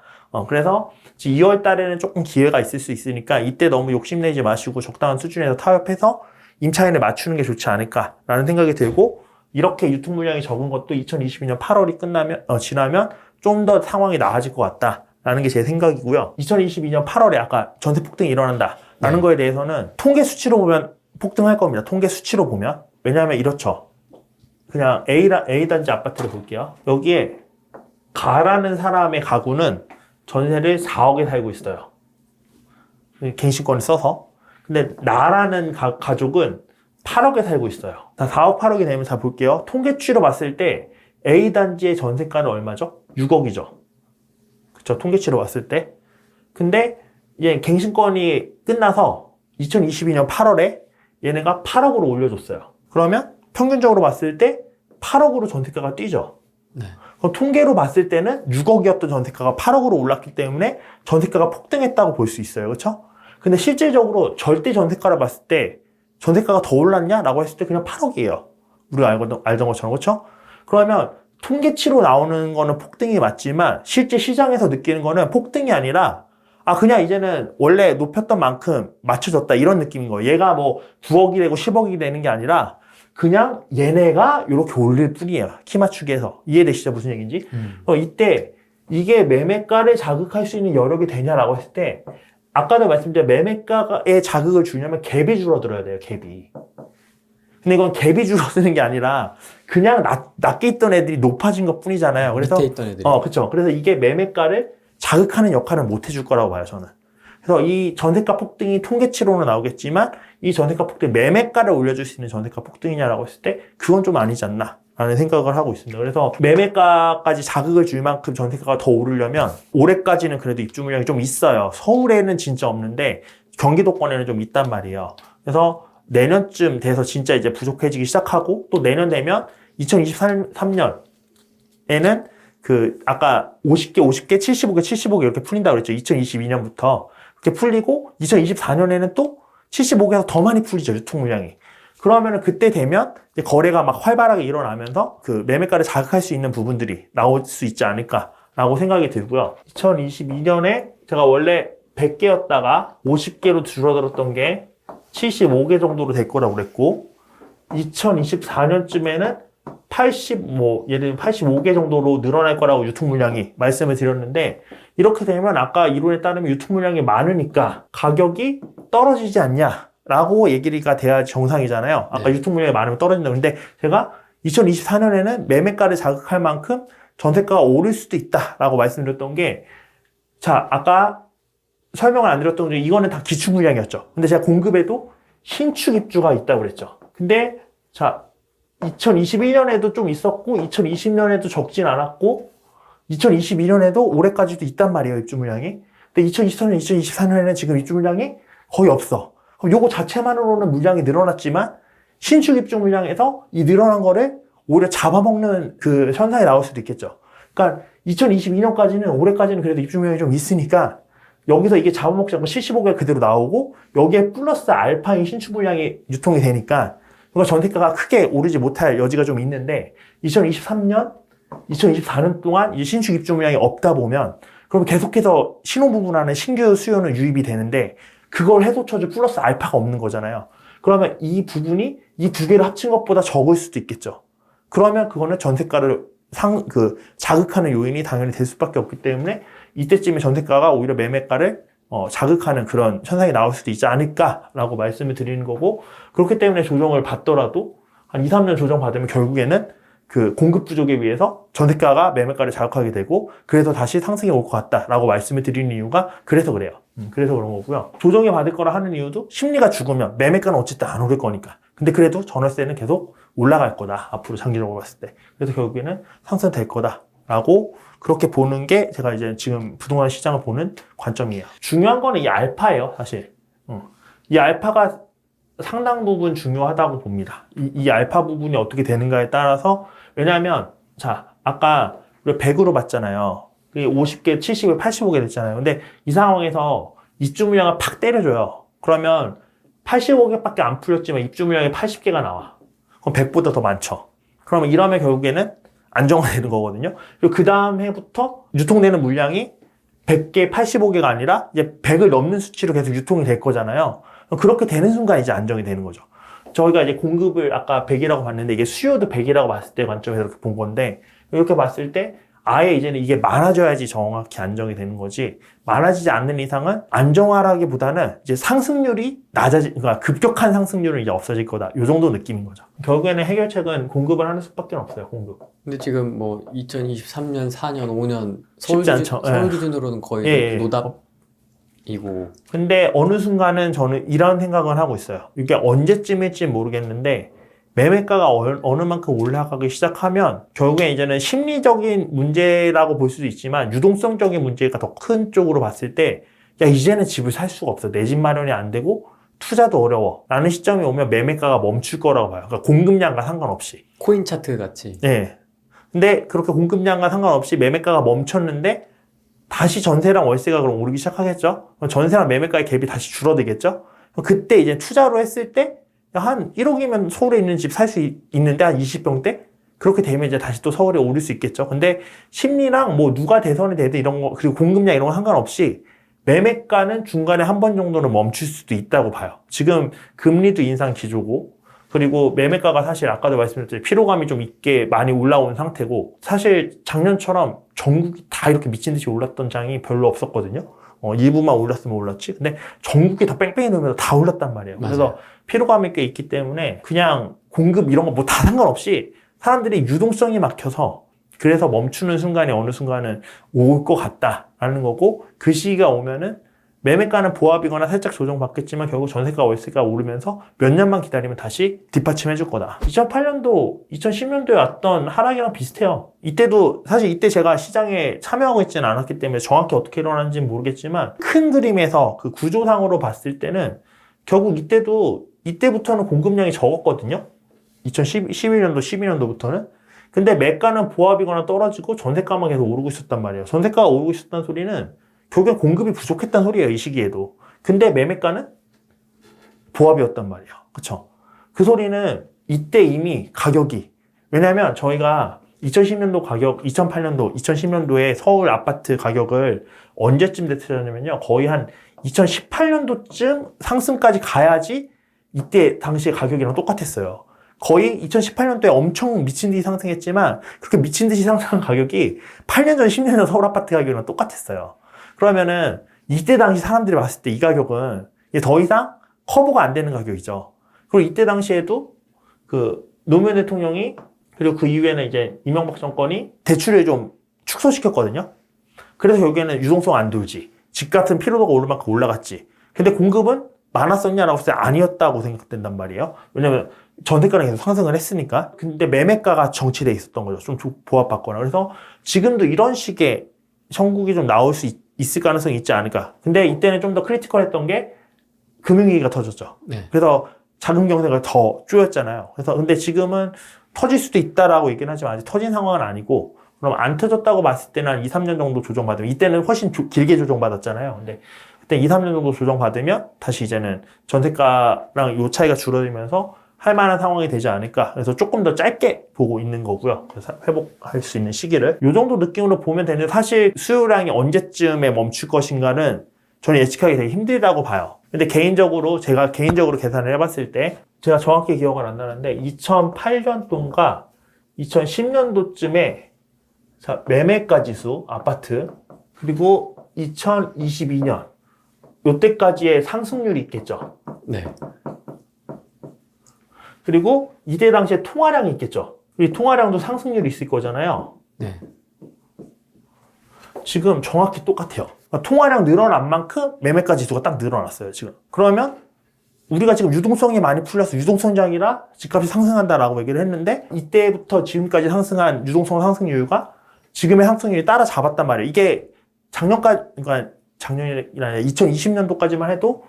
그래서 2월 달에는 조금 기회가 있을 수 있으니까 이때 너무 욕심내지 마시고 적당한 수준에서 타협해서 임차인을 맞추는 게 좋지 않을까라는 생각이 들고, 이렇게 유통 물량이 적은 것도 2022년 8월이 지나면 좀 더 상황이 나아질 것 같다라는 게 제 생각이고요. 2022년 8월에 아까 전세 폭등이 일어난다라는 거에 대해서는 통계 수치로 보면 폭등할 겁니다. 통계 수치로 보면. 왜냐하면 이렇죠. 그냥 A단지 아파트를 볼게요. 여기에 가라는 사람의 가구는 전세를 4억에 살고 있어요. 갱신권을 써서. 근데 나라는 가족은 8억에 살고 있어요. 다 4억, 8억이 되면 다 볼게요. 통계치로 봤을 때 A단지의 전세가는 얼마죠? 6억이죠. 그쵸? 통계치로 봤을 때. 근데 이제 갱신권이 끝나서 2022년 8월에 얘네가 8억으로 올려줬어요. 그러면 평균적으로 봤을 때 8억으로 전세가가 뛰죠. 네. 그럼 통계로 봤을 때는 6억이었던 전세가가 8억으로 올랐기 때문에 전세가가 폭등했다고 볼 수 있어요. 그렇죠? 근데 실질적으로 절대 전세가를 봤을 때 전세가가 더 올랐냐? 라고 했을 때 그냥 8억이에요. 우리가 알던 것처럼. 그렇죠? 그러면 통계치로 나오는 거는 폭등이 맞지만 실제 시장에서 느끼는 거는 폭등이 아니라 그냥 이제는 원래 높였던 만큼 맞춰졌다 이런 느낌인 거예요. 얘가 뭐 9억이 되고 10억이 되는 게 아니라 그냥 얘네가 이렇게 올릴 뿐이에요. 키 맞추기에서. 이해되시죠? 무슨 얘기인지? 이때 이게 매매가를 자극할 수 있는 여력이 되냐라고 했을 때 아까도 말씀드린 매매가에 자극을 주려면 갭이 줄어들어야 돼요. 갭이. 근데 이건 갭이 줄어드는 게 아니라 그냥 낮게 있던 애들이 높아진 것 뿐이잖아요. 그래서 밑에 있던 애들이. 그렇죠. 그래서 이게 매매가를 자극하는 역할은 못 해줄 거라고 봐요, 저는. 그래서 이 전세가 폭등이 통계치로는 나오겠지만 이 전세가 폭등이 매매가를 올려줄 수 있는 전세가 폭등이냐라고 했을 때 그건 좀 아니지 않나 라는 생각을 하고 있습니다. 그래서 매매가까지 자극을 줄 만큼 전세가가 더 오르려면 올해까지는 그래도 입주 물량이 좀 있어요. 서울에는 진짜 없는데 경기도권에는 좀 있단 말이에요. 그래서 내년쯤 돼서 진짜 이제 부족해지기 시작하고 또 내년 되면 2023년에는 아까 50개, 75개, 75개 이렇게 풀린다고 그랬죠. 2022년부터. 그렇게 풀리고 2024년에는 또 75개에서 더 많이 풀리죠. 유통 물량이. 그러면은 그때 되면 이제 거래가 막 활발하게 일어나면서 그 매매가를 자극할 수 있는 부분들이 나올 수 있지 않을까라고 생각이 들고요. 2022년에 제가 원래 100개였다가 50개로 줄어들었던 게 75개 정도로 될 거라고 그랬고 2024년쯤에는 예를 들면 85개 정도로 늘어날 거라고 유통 물량이 말씀을 드렸는데 이렇게 되면 아까 이론에 따르면 유통 물량이 많으니까 가격이 떨어지지 않냐라고 얘기가 돼야 정상이잖아요. 아까 네. 유통 물량이 많으면 떨어진다. 근데 제가 2024년에는 매매가를 자극할 만큼 전세가가 오를 수도 있다라고 말씀드렸던 게 아까 설명을 안 드렸던 게 이거는 다 기축 물량이었죠. 근데 제가 공급에도 신축 입주가 있다고 그랬죠. 근데 2021년에도 좀 있었고 2020년에도 적진 않았고 2022년에도 올해까지도 있단 말이에요. 입주 물량이. 근데 2023년, 2024년에는 지금 입주 물량이 거의 없어. 그럼 요거 자체만으로는 물량이 늘어났지만 신축 입주 물량에서 이 늘어난 거를 오히려 잡아먹는 그 현상이 나올 수도 있겠죠. 그러니까 2022년까지는 올해까지는 그래도 입주 물량이 좀 있으니까 여기서 이게 잡아먹지 않고 75개가 그대로 나오고 여기에 플러스 알파인 신축 물량이 유통이 되니까 그러니까 전세가가 크게 오르지 못할 여지가 좀 있는데 2023년, 2024년 동안 이 신축 입주 물량이 없다 보면 그럼 계속해서 신혼부부라는 신규 수요는 유입이 되는데 그걸 해소쳐줄 플러스 알파가 없는 거잖아요. 그러면 이 부분이 이 두 개를 합친 것보다 적을 수도 있겠죠. 그러면 그거는 전세가를 자극하는 요인이 당연히 될 수밖에 없기 때문에 이때쯤에 전세가가 오히려 매매가를 자극하는 그런 현상이 나올 수도 있지 않을까라고 말씀을 드리는 거고 그렇기 때문에 조정을 받더라도 한 2, 3년 조정 받으면 결국에는 그 공급 부족에 의해서 전세가가 매매가를 자극하게 되고 그래서 다시 상승이 올 것 같다라고 말씀을 드리는 이유가 그래서 그래요. 그래서 그런 거고요. 조정이 받을 거라 하는 이유도 심리가 죽으면 매매가는 어쨌든 안 오를 거니까. 근데 그래도 전월세는 계속 올라갈 거다. 앞으로 장기적으로 봤을 때. 그래서 결국에는 상승될 거다라고 그렇게 보는 게 제가 이제 지금 부동산 시장을 보는 관점이에요. 중요한 거는 이 알파예요, 사실. 이 알파가 상당 부분 중요하다고 봅니다. 이 알파 부분이 어떻게 되는가에 따라서 왜냐하면 아까 우리가 100으로 봤잖아요. 50개, 70개, 85개 됐잖아요. 근데 이 상황에서 입주 물량을 팍 때려줘요. 그러면 85개밖에 안 풀렸지만 입주 물량이 80개가 나와. 그럼 100보다 더 많죠. 그러면 이러면 결국에는 안정화되는 거거든요. 그리고 그 다음 해부터 유통되는 물량이 100개, 85개가 아니라 이제 100을 넘는 수치로 계속 유통이 될 거잖아요. 그렇게 되는 순간 이제 안정이 되는 거죠. 저희가 이제 공급을 아까 100이라고 봤는데 이게 수요도 100이라고 봤을 때 관점에서 이렇게 본 건데 이렇게 봤을 때 아예 이제는 이게 많아져야지 정확히 안정이 되는 거지 많아지지 않는 이상은 안정화라기보다는 이제 상승률이 그러니까 급격한 상승률은 이제 없어질 거다. 요 정도 느낌인 거죠. 결국에는 해결책은 공급을 하는 수밖에 없어요. 공급. 근데 지금 뭐 2023년, 4년, 5년 쉽지 않죠. 서울 기준으로는 거의 노답이고. 근데 어느 순간은 저는 이런 생각을 하고 있어요. 이게 언제쯤일지 모르겠는데 매매가가 어느 만큼 올라가기 시작하면 결국에 이제는 심리적인 문제라고 볼 수도 있지만 유동성적인 문제가 더 큰 쪽으로 봤을 때 야 이제는 집을 살 수가 없어. 내 집 마련이 안 되고 투자도 어려워. 라는 시점이 오면 매매가가 멈출 거라고 봐요. 그러니까 공급량과 상관없이. 코인 차트 같이. 네. 근데 그렇게 공급량과 상관없이 매매가가 멈췄는데 다시 전세랑 월세가 그럼 오르기 시작하겠죠? 그럼 전세랑 매매가의 갭이 다시 줄어들겠죠? 그때 이제 투자로 했을 때 한 1억이면 서울에 있는 집 살 수 있는데 한 20평대? 그렇게 되면 이제 다시 또 서울에 오를 수 있겠죠. 근데 심리랑 뭐 누가 대선이 되든 이런 거, 그리고 공급량 이런 거 상관없이 매매가는 중간에 한 번 정도는 멈출 수도 있다고 봐요. 지금 금리도 인상 기조고, 그리고 매매가가 사실 아까도 말씀드렸듯이 피로감이 좀 있게 많이 올라온 상태고, 사실 작년처럼 전국이 다 이렇게 미친 듯이 올랐던 장이 별로 없었거든요. 일부만 올랐으면 올랐지. 근데 전국이 다 뺑뺑이 돌면서 다 올랐단 말이에요. 맞아요. 그래서 피로감이 꽤 있기 때문에 그냥 공급 이런 거 뭐 다 상관없이 사람들이 유동성이 막혀서 그래서 멈추는 순간이 어느 순간은 올 것 같다라는 거고, 그 시기가 오면은 매매가는 보합이거나 살짝 조정받겠지만 결국 전세가 월세가 오르면서 몇 년만 기다리면 다시 뒷받침해 줄 거다. 2008년도, 2010년도에 왔던 하락이랑 비슷해요. 이때도 사실 이때 제가 시장에 참여하고 있지는 않았기 때문에 정확히 어떻게 일어났는지는 모르겠지만 큰 그림에서 그 구조상으로 봤을 때는 결국 이때부터는 공급량이 적었거든요. 2011년도, 12년도부터는. 근데 매가는 보합이거나 떨어지고 전세가만 계속 오르고 있었단 말이에요. 전세가가 오르고 있었다는 소리는 결국엔 공급이 부족했다는 소리예요, 이 시기에도. 근데 매매가는 보합이었단 말이에요. 그쵸? 그 소리는 이때 이미 가격이, 왜냐면 저희가 2010년도 가격, 2008년도, 2010년도에 서울 아파트 가격을 언제쯤 대체하냐면요. 거의 한 2018년도쯤 상승까지 가야지 이때 당시의 가격이랑 똑같았어요. 거의 2018년도에 엄청 미친 듯이 상승했지만 그렇게 미친 듯이 상승한 가격이 8년 전, 10년 전 서울 아파트 가격이랑 똑같았어요. 그러면은 이때 당시 사람들이 봤을 때 이 가격은 이게 더 이상 커버가 안 되는 가격이죠. 그리고 이때 당시에도 그 노무현 대통령이, 그리고 그 이후에는 이제 이명박 정권이 대출을 좀 축소시켰거든요. 그래서 결국에는 유동성 안 돌지. 집값은 피로도가 오를 만큼 올라갔지. 근데 공급은 많았었냐라고 했을 때 아니었다고 생각된단 말이에요. 왜냐면 전세가는 계속 상승을 했으니까. 근데 매매가가 정치돼 있었던 거죠. 좀 보합받거나. 그래서 지금도 이런 식의 형국이 좀 나올 수 있을 가능성이 있지 않을까. 근데 이때는 좀 더 크리티컬했던 게 금융위기가 터졌죠. 네. 그래서 자금 경색을 더 쪼였잖아요. 그래서 근데 지금은 터질 수도 있다라고 얘기는 하지만 아직 터진 상황은 아니고, 그럼 안 터졌다고 봤을 때는 한 2, 3년 정도 조정받으면, 이때는 훨씬 길게 조정받았잖아요. 근데 그때 2, 3년 정도 조정받으면 다시 이제는 전세가랑 요 차이가 줄어들면서 할 만한 상황이 되지 않을까. 그래서 조금 더 짧게 보고 있는 거고요. 그래서 회복할 수 있는 시기를. 요 정도 느낌으로 보면 되는데, 사실 수요량이 언제쯤에 멈출 것인가는 저는 예측하기 되게 힘들다고 봐요. 근데 제가 개인적으로 계산을 해봤을 때, 제가 정확히 기억은 안 나는데, 2008년도인가 2010년도쯤에 매매가 지수, 아파트, 그리고 2022년, 요때까지의 상승률이 있겠죠. 네. 그리고 이때 당시에 통화량이 있겠죠. 이 통화량도 상승률이 있을 거잖아요. 네. 지금 정확히 똑같아요. 그러니까 통화량 늘어난 만큼 매매가 지수가 딱 늘어났어요, 지금. 그러면 우리가 지금 유동성이 많이 풀려서 유동성장이라 집값이 상승한다라고 얘기를 했는데, 이때부터 지금까지 상승한 유동성 상승률과 지금의 상승률이 따라잡았단 말이에요. 이게 그러니까 작년이 아니라 2020년도까지만 해도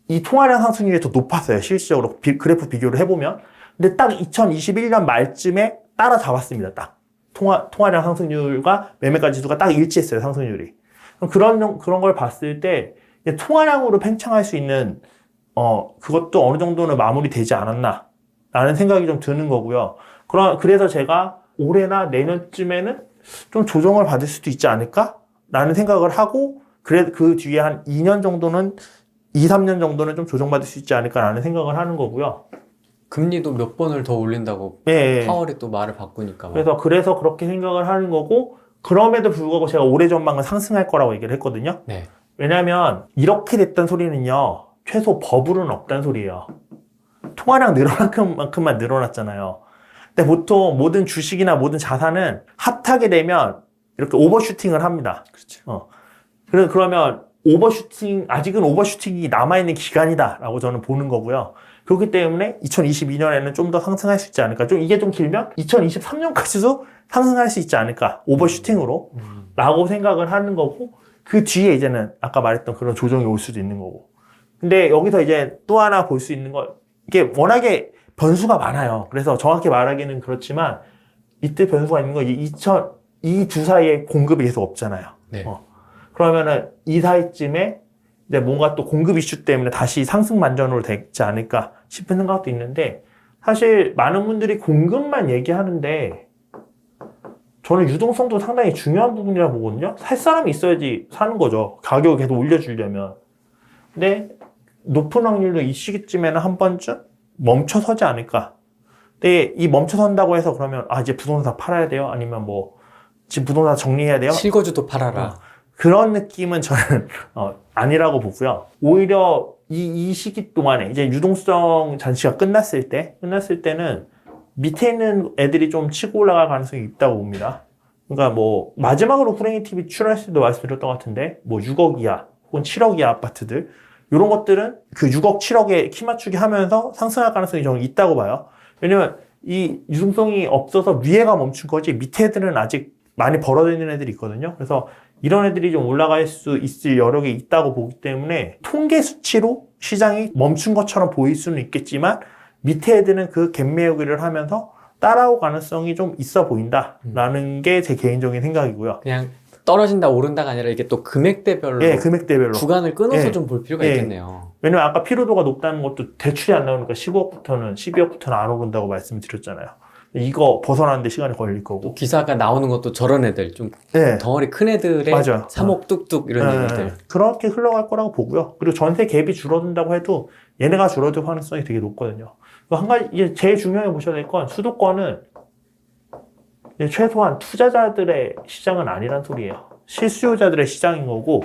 이 통화량 상승률이 더 높았어요. 실질적으로 그래프 비교를 해보면. 근데 딱 2021년 말쯤에 따라잡았습니다. 딱. 통화량 상승률과 매매가 지수가 딱 일치했어요. 상승률이. 그런 걸 봤을 때 통화량으로 팽창할 수 있는 그것도 어느 정도는 마무리되지 않았나 라는 생각이 좀 드는 거고요. 그래서 제가 올해나 내년쯤에는 좀 조정을 받을 수도 있지 않을까 라는 생각을 하고, 그 뒤에 한 2년 정도는 2, 3년 정도는 좀 조정받을 수 있지 않을까라는 생각을 하는 거고요. 금리도 몇 번을 더 올린다고 예. 파월이 또 말을 바꾸니까. 그래서 그렇게 생각을 하는 거고, 그럼에도 불구하고 제가 올해 전망은 상승할 거라고 얘기를 했거든요. 네. 왜냐면 이렇게 됐던 소리는요, 최소 버블은 없단 소리예요. 통화량 늘어난 만큼만 늘어났잖아요. 근데 보통 모든 주식이나 모든 자산은 핫하게 되면 이렇게 오버슈팅을 합니다. 그렇죠. 그러면 아직은 오버슈팅이 남아있는 기간이다라고 저는 보는 거고요. 그렇기 때문에 2022년에는 좀 더 상승할 수 있지 않을까. 이게 좀 길면 2023년까지도 상승할 수 있지 않을까. 오버슈팅으로. 라고 생각을 하는 거고, 그 뒤에 이제는 아까 말했던 그런 조정이 올 수도 있는 거고. 근데 여기서 이제 또 하나 볼 수 있는 건, 이게 워낙에 변수가 많아요. 그래서 정확히 말하기는 그렇지만, 이때 변수가 있는 건 이 두 사이에 공급이 계속 없잖아요. 네. 그러면은 이 사이쯤에 이제 뭔가 또 공급 이슈 때문에 다시 상승 만전으로 되지 않을까 싶은 생각도 있는데, 사실 많은 분들이 공급만 얘기하는데 저는 유동성도 상당히 중요한 부분이라 보거든요. 살 사람이 있어야지 사는 거죠. 가격을 계속 올려주려면. 근데 높은 확률로 이 시기쯤에는 한 번쯤 멈춰서지 않을까. 근데 이 멈춰선다고 해서 그러면 이제 부동산 팔아야 돼요? 아니면 뭐 지금 부동산 정리해야 돼요? 실거주도 팔아라. 그런 느낌은 저는 아니라고 보고요. 오히려 이 시기 동안에 이제 유동성 잔치가 끝났을 때는 밑에 있는 애들이 좀 치고 올라갈 가능성이 있다고 봅니다. 그러니까 뭐 마지막으로 후랭이 TV 출연했을 때도 말씀드렸던 것 같은데 뭐 6억 이하 혹은 7억 이하 아파트들 이런 것들은 그 6억 7억에 키 맞추기 하면서 상승할 가능성이 저는 있다고 봐요. 왜냐면 이 유동성이 없어서 위에가 멈춘 거지 밑에 애들은 아직 많이 벌어져 있는 애들이 있거든요. 그래서 이런 애들이 좀 올라갈 수 있을 여력이 있다고 보기 때문에 통계 수치로 시장이 멈춘 것처럼 보일 수는 있겠지만 밑에 애들은 그 갭 메우기를 하면서 따라올 가능성이 좀 있어 보인다라는 게 제 개인적인 생각이고요. 그냥 떨어진다 오른다가 아니라 이게 또 금액대별로 예, 금액대별로 구간을 끊어서 예. 좀 볼 필요가 예. 있겠네요. 왜냐면 아까 피로도가 높다는 것도 대출이 안 나오니까 15억부터는 12억부터는 안 오른다고 말씀을 드렸잖아요. 이거 벗어나는데 시간이 걸릴 또 거고. 기사가 나오는 것도 저런 애들 좀 네. 덩어리 큰 애들의 맞아요. 3억 뚝뚝 이런 얘기들. 그렇게 흘러갈 거라고 보고요. 그리고 전세 갭이 줄어든다고 해도 얘네가 줄어들 가능성이 되게 높거든요. 한 가지 이제 제일 중요하게 보셔야 될 건 수도권은 최소한 투자자들의 시장은 아니란 소리예요. 실수요자들의 시장인 거고,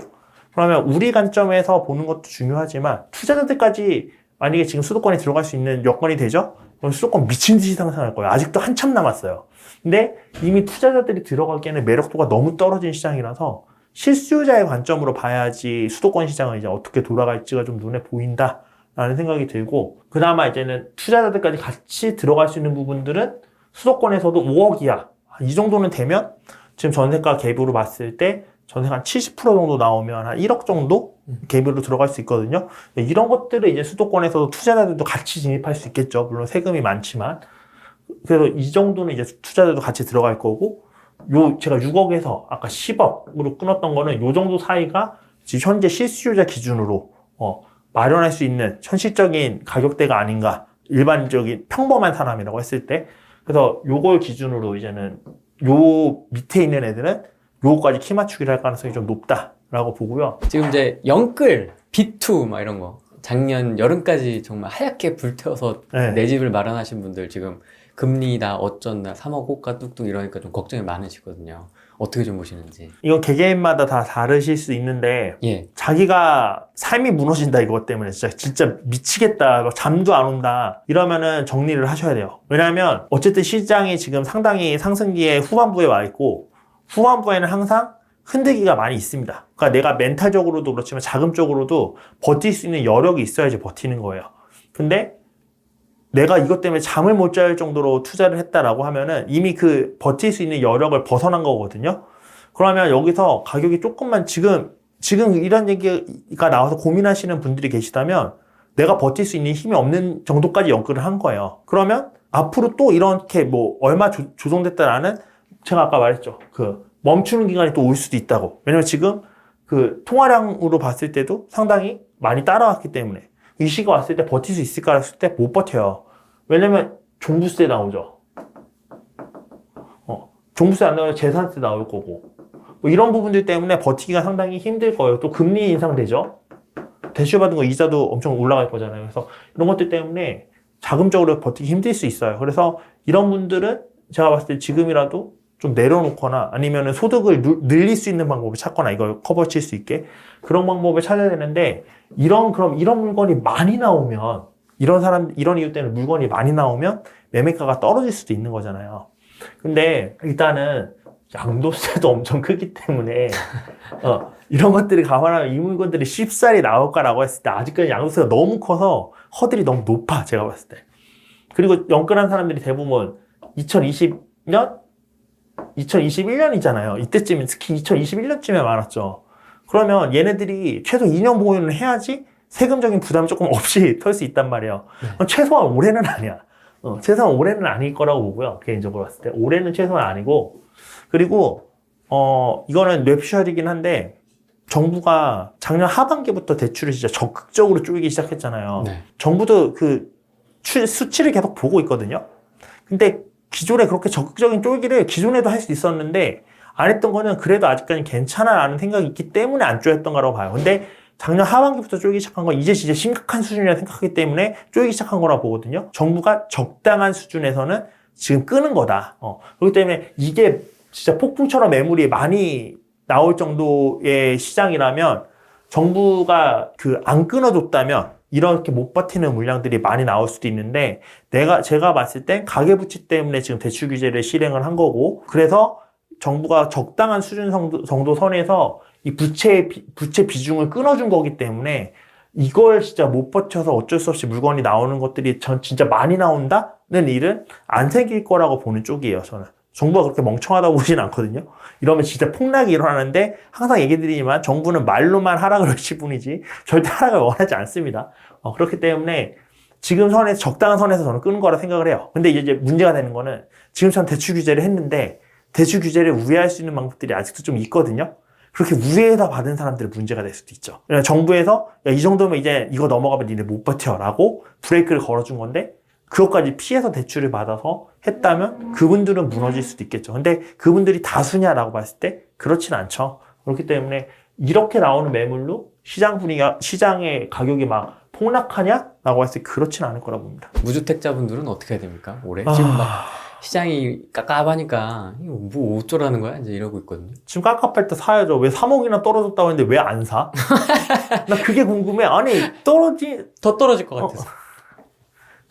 그러면 우리 관점에서 보는 것도 중요하지만 투자자들까지 만약에 지금 수도권에 들어갈 수 있는 여건이 되죠? 그럼 수도권 미친 듯이 상승할 거예요. 아직도 한참 남았어요. 근데 이미 투자자들이 들어가기에는 매력도가 너무 떨어진 시장이라서 실수요자의 관점으로 봐야지 수도권 시장은 이제 어떻게 돌아갈지가 좀 눈에 보인다라는 생각이 들고, 그나마 이제는 투자자들까지 같이 들어갈 수 있는 부분들은 수도권에서도 5억 이하, 이 정도는 되면 지금 전세가 갭으로 봤을 때 전세가 한 70% 정도 나오면 한 1억 정도 갭으로 들어갈 수 있거든요. 이런 것들을 이제 수도권에서도 투자자들도 같이 진입할 수 있겠죠. 물론 세금이 많지만. 그래서 이 정도는 이제 투자자들도 같이 들어갈 거고, 제가 6억에서 아까 10억으로 끊었던 거는 요 정도 사이가 지금 현재 실수요자 기준으로 마련할 수 있는 현실적인 가격대가 아닌가. 일반적인 평범한 사람이라고 했을 때. 그래서 요걸 기준으로 이제는 요 밑에 있는 애들은 요거까지 키 맞추기를 할 가능성이 좀 높다라고 보고요. 지금 이제 영끌, B2 막 이런 거 작년 여름까지 정말 하얗게 불태워서 네. 내 집을 마련하신 분들 지금 금리다 어쩐다 3억 호가 뚝뚝 이러니까 좀 걱정이 많으시거든요. 어떻게 좀 보시는지. 이건 개개인마다 다 다르실 수 있는데 예. 자기가 삶이 무너진다 이것 때문에 진짜 미치겠다, 막 잠도 안 온다 이러면은 정리를 하셔야 돼요. 왜냐하면 어쨌든 시장이 지금 상당히 상승기의 후반부에 와 있고 후반부에는 항상 흔들기가 많이 있습니다. 그러니까 내가 멘탈적으로도 그렇지만 자금적으로도 버틸 수 있는 여력이 있어야지 버티는 거예요. 근데 내가 이것 때문에 잠을 못 잘 정도로 투자를 했다라고 하면은 이미 그 버틸 수 있는 여력을 벗어난 거거든요. 그러면 여기서 가격이 조금만 지금 이런 얘기가 나와서 고민하시는 분들이 계시다면 내가 버틸 수 있는 힘이 없는 정도까지 연끌을 한 거예요. 그러면 앞으로 또 이렇게 뭐 얼마 조정됐다라는 제가 아까 말했죠. 그 멈추는 기간이 또 올 수도 있다고. 왜냐면 지금 그 통화량으로 봤을 때도 상당히 많이 따라왔기 때문에 이 시기가 왔을 때 버틸 수 있을까 했을 때 못 버텨요. 왜냐면 종부세 나오죠. 종부세 안 나오면 재산세 나올 거고. 뭐 이런 부분들 때문에 버티기가 상당히 힘들 거예요. 또 금리 인상되죠. 대출받은 거 이자도 엄청 올라갈 거잖아요. 그래서 이런 것들 때문에 자금적으로 버티기 힘들 수 있어요. 그래서 이런 분들은 제가 봤을 때 지금이라도 좀 내려놓거나 아니면 소득을 늘릴 수 있는 방법을 찾거나 이걸 커버 칠 수 있게 그런 방법을 찾아야 되는데 이런 물건이 많이 나오면 이런 이유 때문에 물건이 많이 나오면 매매가가 떨어질 수도 있는 거잖아요. 근데 일단은 양도세도 엄청 크기 때문에 이런 것들을 감안하면 이 물건들이 쉽사리 나올까라고 했을 때 아직까지 양도세가 너무 커서 허들이 너무 높아 제가 봤을 때. 그리고 연끌한 사람들이 대부분 2020년 2021년이잖아요. 이때쯤에 특히 2021년쯤에 많았죠. 그러면 얘네들이 최소 2년 보유는 해야지 세금적인 부담이 조금 없이 털 수 있단 말이에요. 최소한 올해는 아니야. 최소한 올해는 아닐 거라고 보고요. 개인적으로 봤을 때. 올해는 최소한 아니고. 그리고, 이거는 뇌피셜이긴 한데, 정부가 작년 하반기부터 대출을 진짜 적극적으로 쪼이기 시작했잖아요. 네. 정부도 수치를 계속 보고 있거든요. 근데 기존에 그렇게 적극적인 쫄기를 기존에도 할 수 있었는데 안 했던 거는 그래도 아직까지 괜찮아라는 생각이 있기 때문에 안 쪼였던 거라고 봐요. 근데 작년 하반기부터 쫄기 시작한 건 이제 진짜 심각한 수준이라 생각하기 때문에 쫄기 시작한 거라고 보거든요. 정부가 적당한 수준에서는 지금 끄는 거다. 그렇기 때문에 이게 진짜 폭풍처럼 매물이 많이 나올 정도의 시장이라면 정부가 안 끊어줬다면 이렇게 못 버티는 물량들이 많이 나올 수도 있는데 제가 봤을 땐 가계부채 때문에 지금 대출 규제를 실행을 한 거고 그래서 정부가 적당한 수준 정도 선에서 이 부채 비중을 끊어준 거기 때문에 이걸 진짜 못 버텨서 어쩔 수 없이 물건이 나오는 것들이 진짜 많이 나온다는 일은 안 생길 거라고 보는 쪽이에요, 저는. 정부가 그렇게 멍청하다고 보진 않거든요. 이러면 진짜 폭락이 일어나는데 항상 얘기 드리지만 정부는 말로만 하락을 외칠 뿐이지 절대 하락을 원하지 않습니다. 그렇기 때문에 지금 선에서 적당한 선에서 저는 끄는 거라 생각을 해요. 근데 이제 문제가 되는 거는 지금처럼 대출 규제를 했는데 대출 규제를 우회할 수 있는 방법들이 아직도 좀 있거든요. 그렇게 우회해서 받은 사람들은 문제가 될 수도 있죠. 정부에서 야, 이 정도면 이제 이거 넘어가면 니네 못 버텨 라고 브레이크를 걸어준 건데 그것까지 피해서 대출을 받아서 했다면 그분들은 무너질 수도 있겠죠. 근데 그분들이 다수냐라고 봤을 때 그렇진 않죠. 그렇기 때문에 이렇게 나오는 매물로 시장의 가격이 막 폭락하냐라고 했을 때 그렇진 않을 거라고 봅니다. 무주택자분들은 어떻게 해야 됩니까? 올해? 지금 막 시장이 깝깝하니까 이거 뭐 어쩌라는 거야? 이제 이러고 있거든요. 지금 깝깝할 때 사야죠. 왜 3억이나 떨어졌다고 했는데 왜 안 사? 나 그게 궁금해. 아니 더 떨어질 것 같아서.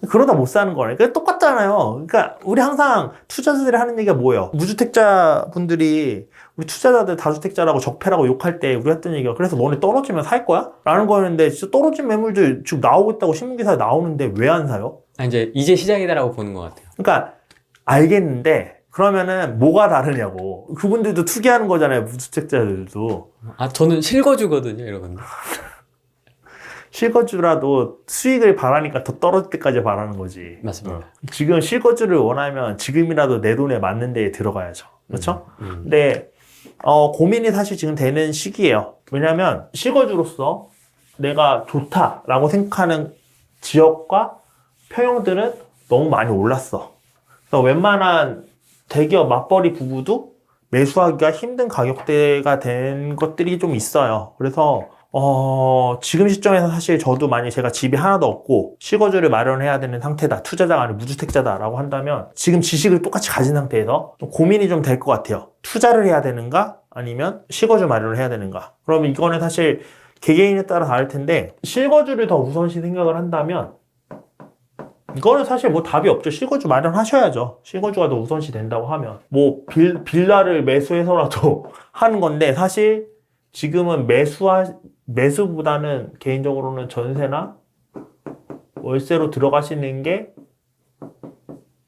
그러다 못 사는 거네. 그게 똑같잖아요. 그러니까 우리 항상 투자자들이 하는 얘기가 뭐예요? 무주택자 분들이 우리 투자자들 다주택자라고 적폐라고 욕할 때 우리가 했던 얘기가 그래서 너네 떨어지면 살 거야? 라는 거였는데 진짜 떨어진 매물들 지금 나오고 있다고 신문기사에 나오는데 왜 안 사요? 이제 시작이다라고 보는 것 같아요. 그러니까 알겠는데 그러면은 뭐가 다르냐고. 그분들도 투기하는 거잖아요. 무주택자들도. 저는 실거주거든요. 이러거든요. 실거주라도 수익을 바라니까 더 떨어질 때까지 바라는 거지. 맞습니다. 지금 실거주를 원하면 지금이라도 내 돈에 맞는 데에 들어가야죠. 그렇죠? 근데 고민이 사실 지금 되는 시기예요. 왜냐하면 실거주로서 내가 좋다라고 생각하는 지역과 평형들은 너무 많이 올랐어. 그래서 웬만한 대기업 맞벌이 부부도 매수하기가 힘든 가격대가 된 것들이 좀 있어요. 그래서 지금 시점에서 사실 저도 만약 제가 집이 하나도 없고 실거주를 마련해야 되는 상태다. 투자자가 아니라 무주택자다라고 한다면 지금 지식을 똑같이 가진 상태에서 좀 고민이 좀 될 것 같아요. 투자를 해야 되는가? 아니면 실거주 마련을 해야 되는가? 그러면 이거는 사실 개개인에 따라 다를 텐데 실거주를 더 우선시 생각을 한다면 이거는 사실 뭐 답이 없죠. 실거주 마련하셔야죠. 실거주가 더 우선시 된다고 하면 뭐 빌라를 매수해서라도 하는 건데 사실 지금은 매수보다는 개인적으로는 전세나 월세로 들어가시는 게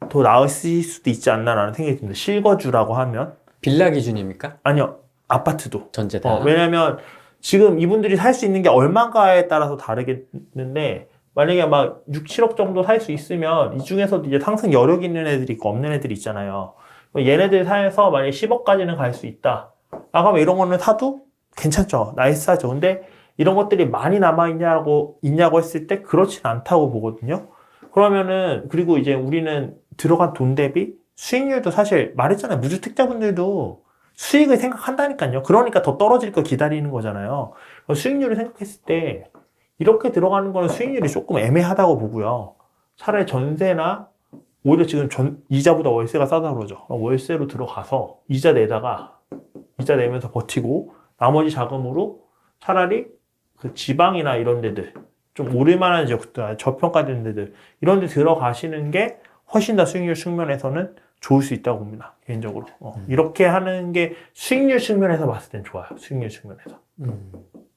더 나으실 수도 있지 않나라는 생각이 듭니다. 실거주라고 하면. 빌라 기준입니까? 아니요. 아파트도. 전체 다. 왜냐면 지금 이분들이 살 수 있는 게 얼마인가에 따라서 다르겠는데 만약에 막 6, 7억 정도 살 수 있으면 이 중에서도 이제 상승 여력 있는 애들이 있고 없는 애들이 있잖아요. 얘네들 사이에서 만약에 10억까지는 갈 수 있다. 라고 하면 이런 거는 사도 괜찮죠. 나이스하죠. 근데 이런 것들이 많이 남아있냐고 했을 때 그렇진 않다고 보거든요. 그러면은, 그리고 이제 우리는 들어간 돈 대비 수익률도 사실 말했잖아요. 무주택자분들도 수익을 생각한다니까요. 그러니까 더 떨어질 거 기다리는 거잖아요. 수익률을 생각했을 때 이렇게 들어가는 거는 수익률이 조금 애매하다고 보고요. 차라리 전세나 오히려 지금 이자보다 월세가 싸다 그러죠. 월세로 들어가서 이자 내면서 버티고 나머지 자금으로 차라리 그 지방이나 이런 데들 좀 오를만한 지역들, 저평가된 데들 이런 데 들어가시는 게 훨씬 더 수익률 측면에서는 좋을 수 있다고 봅니다. 개인적으로. 이렇게 하는 게 수익률 측면에서 봤을 땐 좋아요. 수익률 측면에서.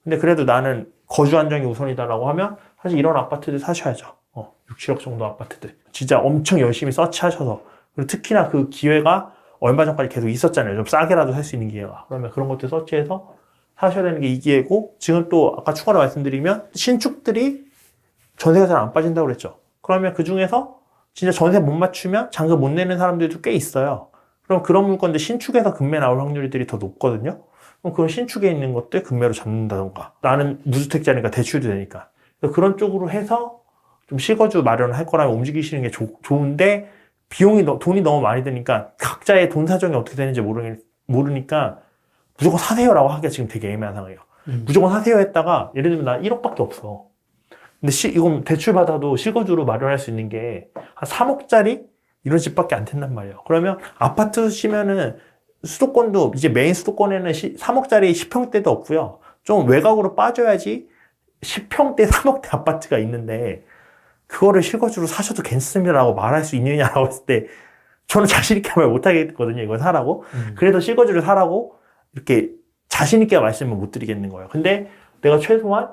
근데 그래도 나는 거주 안정이 우선이다라고 하면 사실 이런 아파트들 사셔야죠. 6, 7억 정도 아파트들. 진짜 엄청 열심히 서치하셔서 그리고 특히나 그 기회가 얼마 전까지 계속 있었잖아요. 좀 싸게라도 살 수 있는 기회가. 그러면 그런 것들 서치해서 사셔야 되는 게 이 기회고 지금 또 아까 추가로 말씀드리면 신축들이 전세가 잘 안 빠진다고 그랬죠. 그러면 그 중에서 진짜 전세 못 맞추면 잔금 못 내는 사람들도 꽤 있어요. 그럼 그런 물건들 신축에서 금매 나올 확률들이 더 높거든요. 그럼 그런 신축에 있는 것들 금매로 잡는다던가 나는 무주택자니까 대출도 되니까 그런 쪽으로 해서 좀 실거주 마련을 할 거라면 움직이시는 게 좋은데 돈이 너무 많이 드니까 각자의 돈 사정이 어떻게 되는지 모르니까 무조건 사세요라고 하기가 지금 되게 애매한 상황이에요. 무조건 사세요 했다가 예를 들면 나 1억밖에 없어. 근데 이건 대출 받아도 실거주로 마련할 수 있는 게 한 3억짜리 이런 집밖에 안 된단 말이에요. 그러면 아파트 시면은 수도권도 이제 메인 수도권에는 3억짜리 10평대도 없고요. 좀 외곽으로 빠져야지 10평대 3억대 아파트가 있는데 그거를 실거주로 사셔도 괜찮습니다라고 말할 수 있느냐라고 했을 때 저는 자신 있게 말 못하겠거든요. 이걸 사라고. 그래서 실거주를 사라고 이렇게 자신 있게 말씀을 못 드리겠는 거예요. 근데 내가 최소한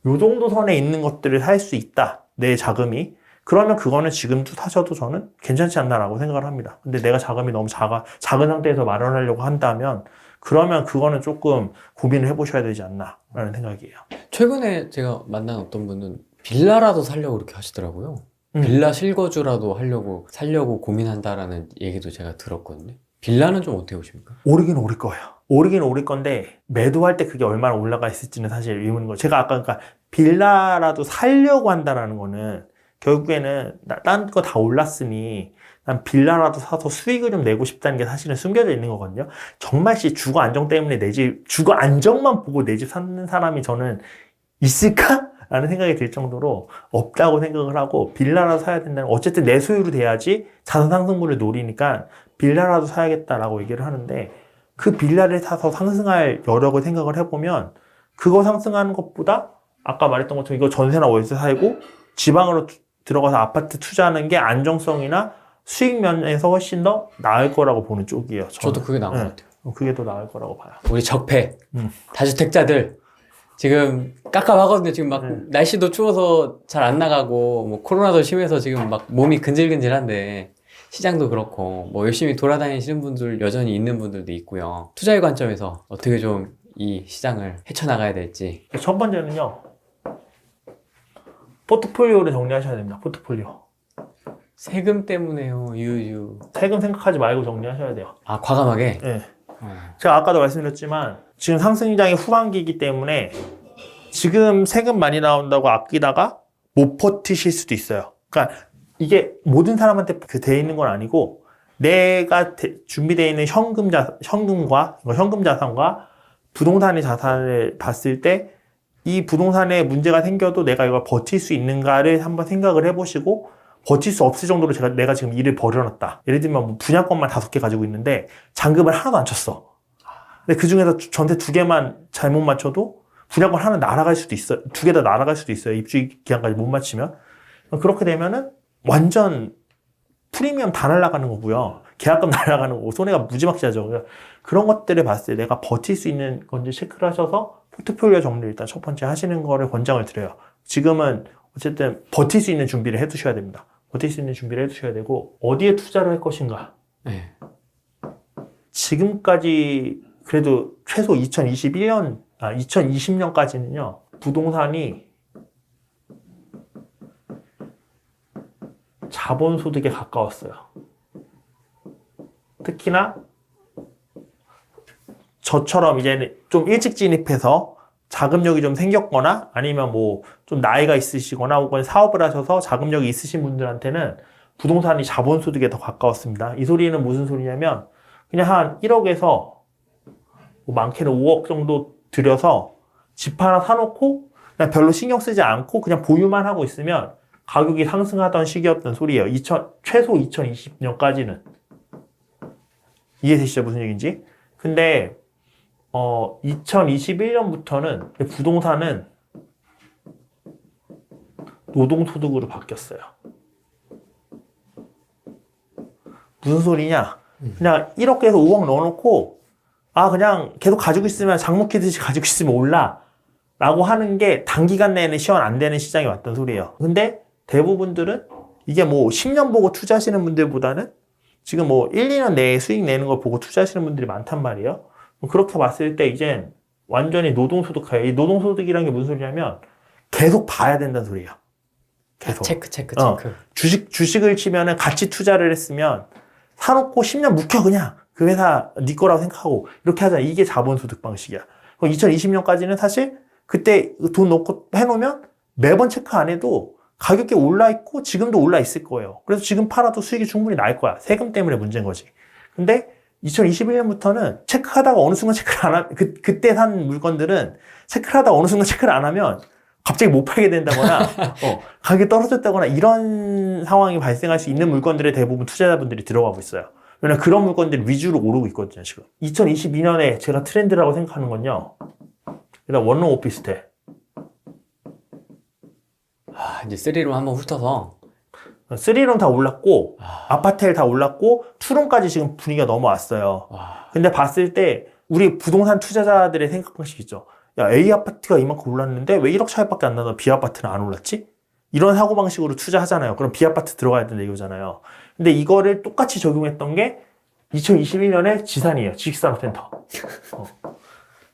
요 정도 선에 있는 것들을 살 수 있다. 내 자금이. 그러면 그거는 지금도 사셔도 저는 괜찮지 않나라고 생각을 합니다. 근데 내가 자금이 너무 작은 상태에서 마련하려고 한다면 그러면 그거는 조금 고민을 해보셔야 되지 않나라는 생각이에요. 최근에 제가 만난 어떤 분은 빌라라도 살려고 그렇게 하시더라고요. 빌라 실거주라도 살려고 고민한다라는 얘기도 제가 들었거든요. 빌라는 좀 어떻게 보십니까? 오르긴 오를 거예요. 오르긴 오를 건데 매도할 때 그게 얼마나 올라가 있을지는 사실 의문인 거예요. 제가 아까 그러니까 빌라라도 살려고 한다라는 거는 결국에는 딴 거 다 올랐으니 난 빌라라도 사서 수익을 좀 내고 싶다는 게 사실은 숨겨져 있는 거거든요. 정말 주거 안정 때문에 주거 안정만 보고 내 집 사는 사람이 저는 있을까? 라는 생각이 들 정도로 없다고 생각을 하고 빌라라도 사야 된다는 어쨌든 내 소유로 돼야지 자산 상승분을 노리니까 빌라라도 사야겠다라고 얘기를 하는데 그 빌라를 사서 상승할 여력을 생각을 해보면 그거 상승하는 것보다 아까 말했던 것처럼 이거 전세나 월세 살고 지방으로 들어가서 아파트 투자하는 게 안정성이나 수익 면에서 훨씬 더 나을 거라고 보는 쪽이에요. 저도 그게 나은 것 같아요. 그게 더 나을 거라고 봐요. 우리 적폐, 다주택자들 지금 깝깝하거든요. 지금 막 날씨도 추워서 잘 안 나가고 뭐 코로나도 심해서 지금 막 몸이 근질근질한데 시장도 그렇고 뭐 열심히 돌아다니시는 분들 여전히 있는 분들도 있고요. 투자의 관점에서 어떻게 좀 이 시장을 헤쳐나가야 될지. 첫 번째는요. 포트폴리오를 정리하셔야 됩니다. 포트폴리오. 세금 때문에요. 유유. 세금 생각하지 말고 정리하셔야 돼요. 아, 과감하게? 네. 제가 아까도 말씀드렸지만 지금 상승장의 후반기이기 때문에 지금 세금 많이 나온다고 아끼다가 못 버티실 수도 있어요. 그러니까 이게 모든 사람한테 돼 있는 건 아니고 내가 준비되어 있는 현금 자산과 부동산의 자산을 봤을 때 이 부동산에 문제가 생겨도 내가 이걸 버틸 수 있는가를 한번 생각을 해보시고 버틸 수 없을 정도로 내가 지금 일을 벌여놨다. 예를 들면 뭐 분양권만 5개 가지고 있는데 잔금을 하나도 안 쳤어. 근데 그 중에서 전세 2개만 잘못 맞춰도 분양권 하나 날아갈 수도 있어요. 2개 다 날아갈 수도 있어요. 입주 기간까지 못 맞추면. 그렇게 되면은 완전 프리미엄 다 날아가는 거고요. 계약금 날아가는 거고 손해가 무지막지하죠. 그런 것들을 봤을 때 내가 버틸 수 있는 건지 체크를 하셔서 포트폴리오 정리를 일단 첫 번째 하시는 거를 권장을 드려요. 지금은 어쨌든 버틸 수 있는 준비를 해두셔야 됩니다. 버틸 수 있는 준비를 해두셔야 되고 어디에 투자를 할 것인가. 네. 지금까지 그래도 최소 2020년까지는요. 부동산이 자본소득에 가까웠어요. 특히나 저처럼 이제는 좀 일찍 진입해서 자금력이 좀 생겼거나 아니면 뭐 좀 나이가 있으시거나 혹은 사업을 하셔서 자금력이 있으신 분들한테는 부동산이 자본소득에 더 가까웠습니다. 이 소리는 무슨 소리냐면 그냥 한 1억에서 뭐 많게는 5억 정도 들여서 집 하나 사놓고 그냥 별로 신경 쓰지 않고 그냥 보유만 하고 있으면 가격이 상승하던 시기였던 소리예요. 최소 2020년까지는. 이해되시죠? 무슨 얘기인지? 근데 2021년부터는 부동산은 노동소득으로 바뀌었어요. 무슨 소리냐? 그냥 1억에서 5억 넣어놓고 그냥 계속 가지고 있으면 장목히듯이 가지고 있으면 올라 라고 하는 게 단기간 내에는 시원 안 되는 시장이 왔던 소리예요. 근데 대부분들은 이게 뭐 10년 보고 투자하시는 분들보다는 지금 뭐 1, 2년 내에 수익 내는 걸 보고 투자하시는 분들이 많단 말이에요. 그렇게 봤을 때 이젠 완전히 노동소득화예요. 이 노동소득이라는 게 무슨 소리냐면 계속 봐야 된다는 소리예요. 계속. 체크. 주식을 치면은 같이 투자를 했으면 사놓고 10년 묵혀 그냥. 그 회사 네 거라고 생각하고 이렇게 하잖아. 이게 자본소득 방식이야. 그럼 2020년까지는 사실 그때 돈 넣고 해놓으면 매번 체크 안 해도 가격이 올라 있고 지금도 올라 있을 거예요. 그래서 지금 팔아도 수익이 충분히 날 거야. 세금 때문에 문제인 거지. 근데 2021년부터는 체크하다가 어느 순간 체크를 안 하면, 그때 산 물건들은 체크를 하다가 어느 순간 체크를 안 하면 갑자기 못 팔게 된다거나, 가격이 떨어졌다거나 이런 상황이 발생할 수 있는 물건들에 대부분 투자자분들이 들어가고 있어요. 왜냐면 그런 물건들이 위주로 오르고 있거든요, 지금. 2022년에 제가 트렌드라고 생각하는 건요. 일단 원룸 오피스텔. 이제 3룸 한번 훑어서 3룸 다 올랐고, 아파트에 다 올랐고, 2룸까지 지금 분위기가 넘어왔어요. 근데 봤을 때, 우리 부동산 투자자들의 생각 방식이 있죠. 야, A 아파트가 이만큼 올랐는데 왜 1억 차이밖에 안 나서 B 아파트는 안 올랐지? 이런 사고방식으로 투자하잖아요. 그럼 B 아파트 들어가야 된다 이거잖아요. 근데 이거를 똑같이 적용했던 게 2021년에 지산이에요. 지식산업센터.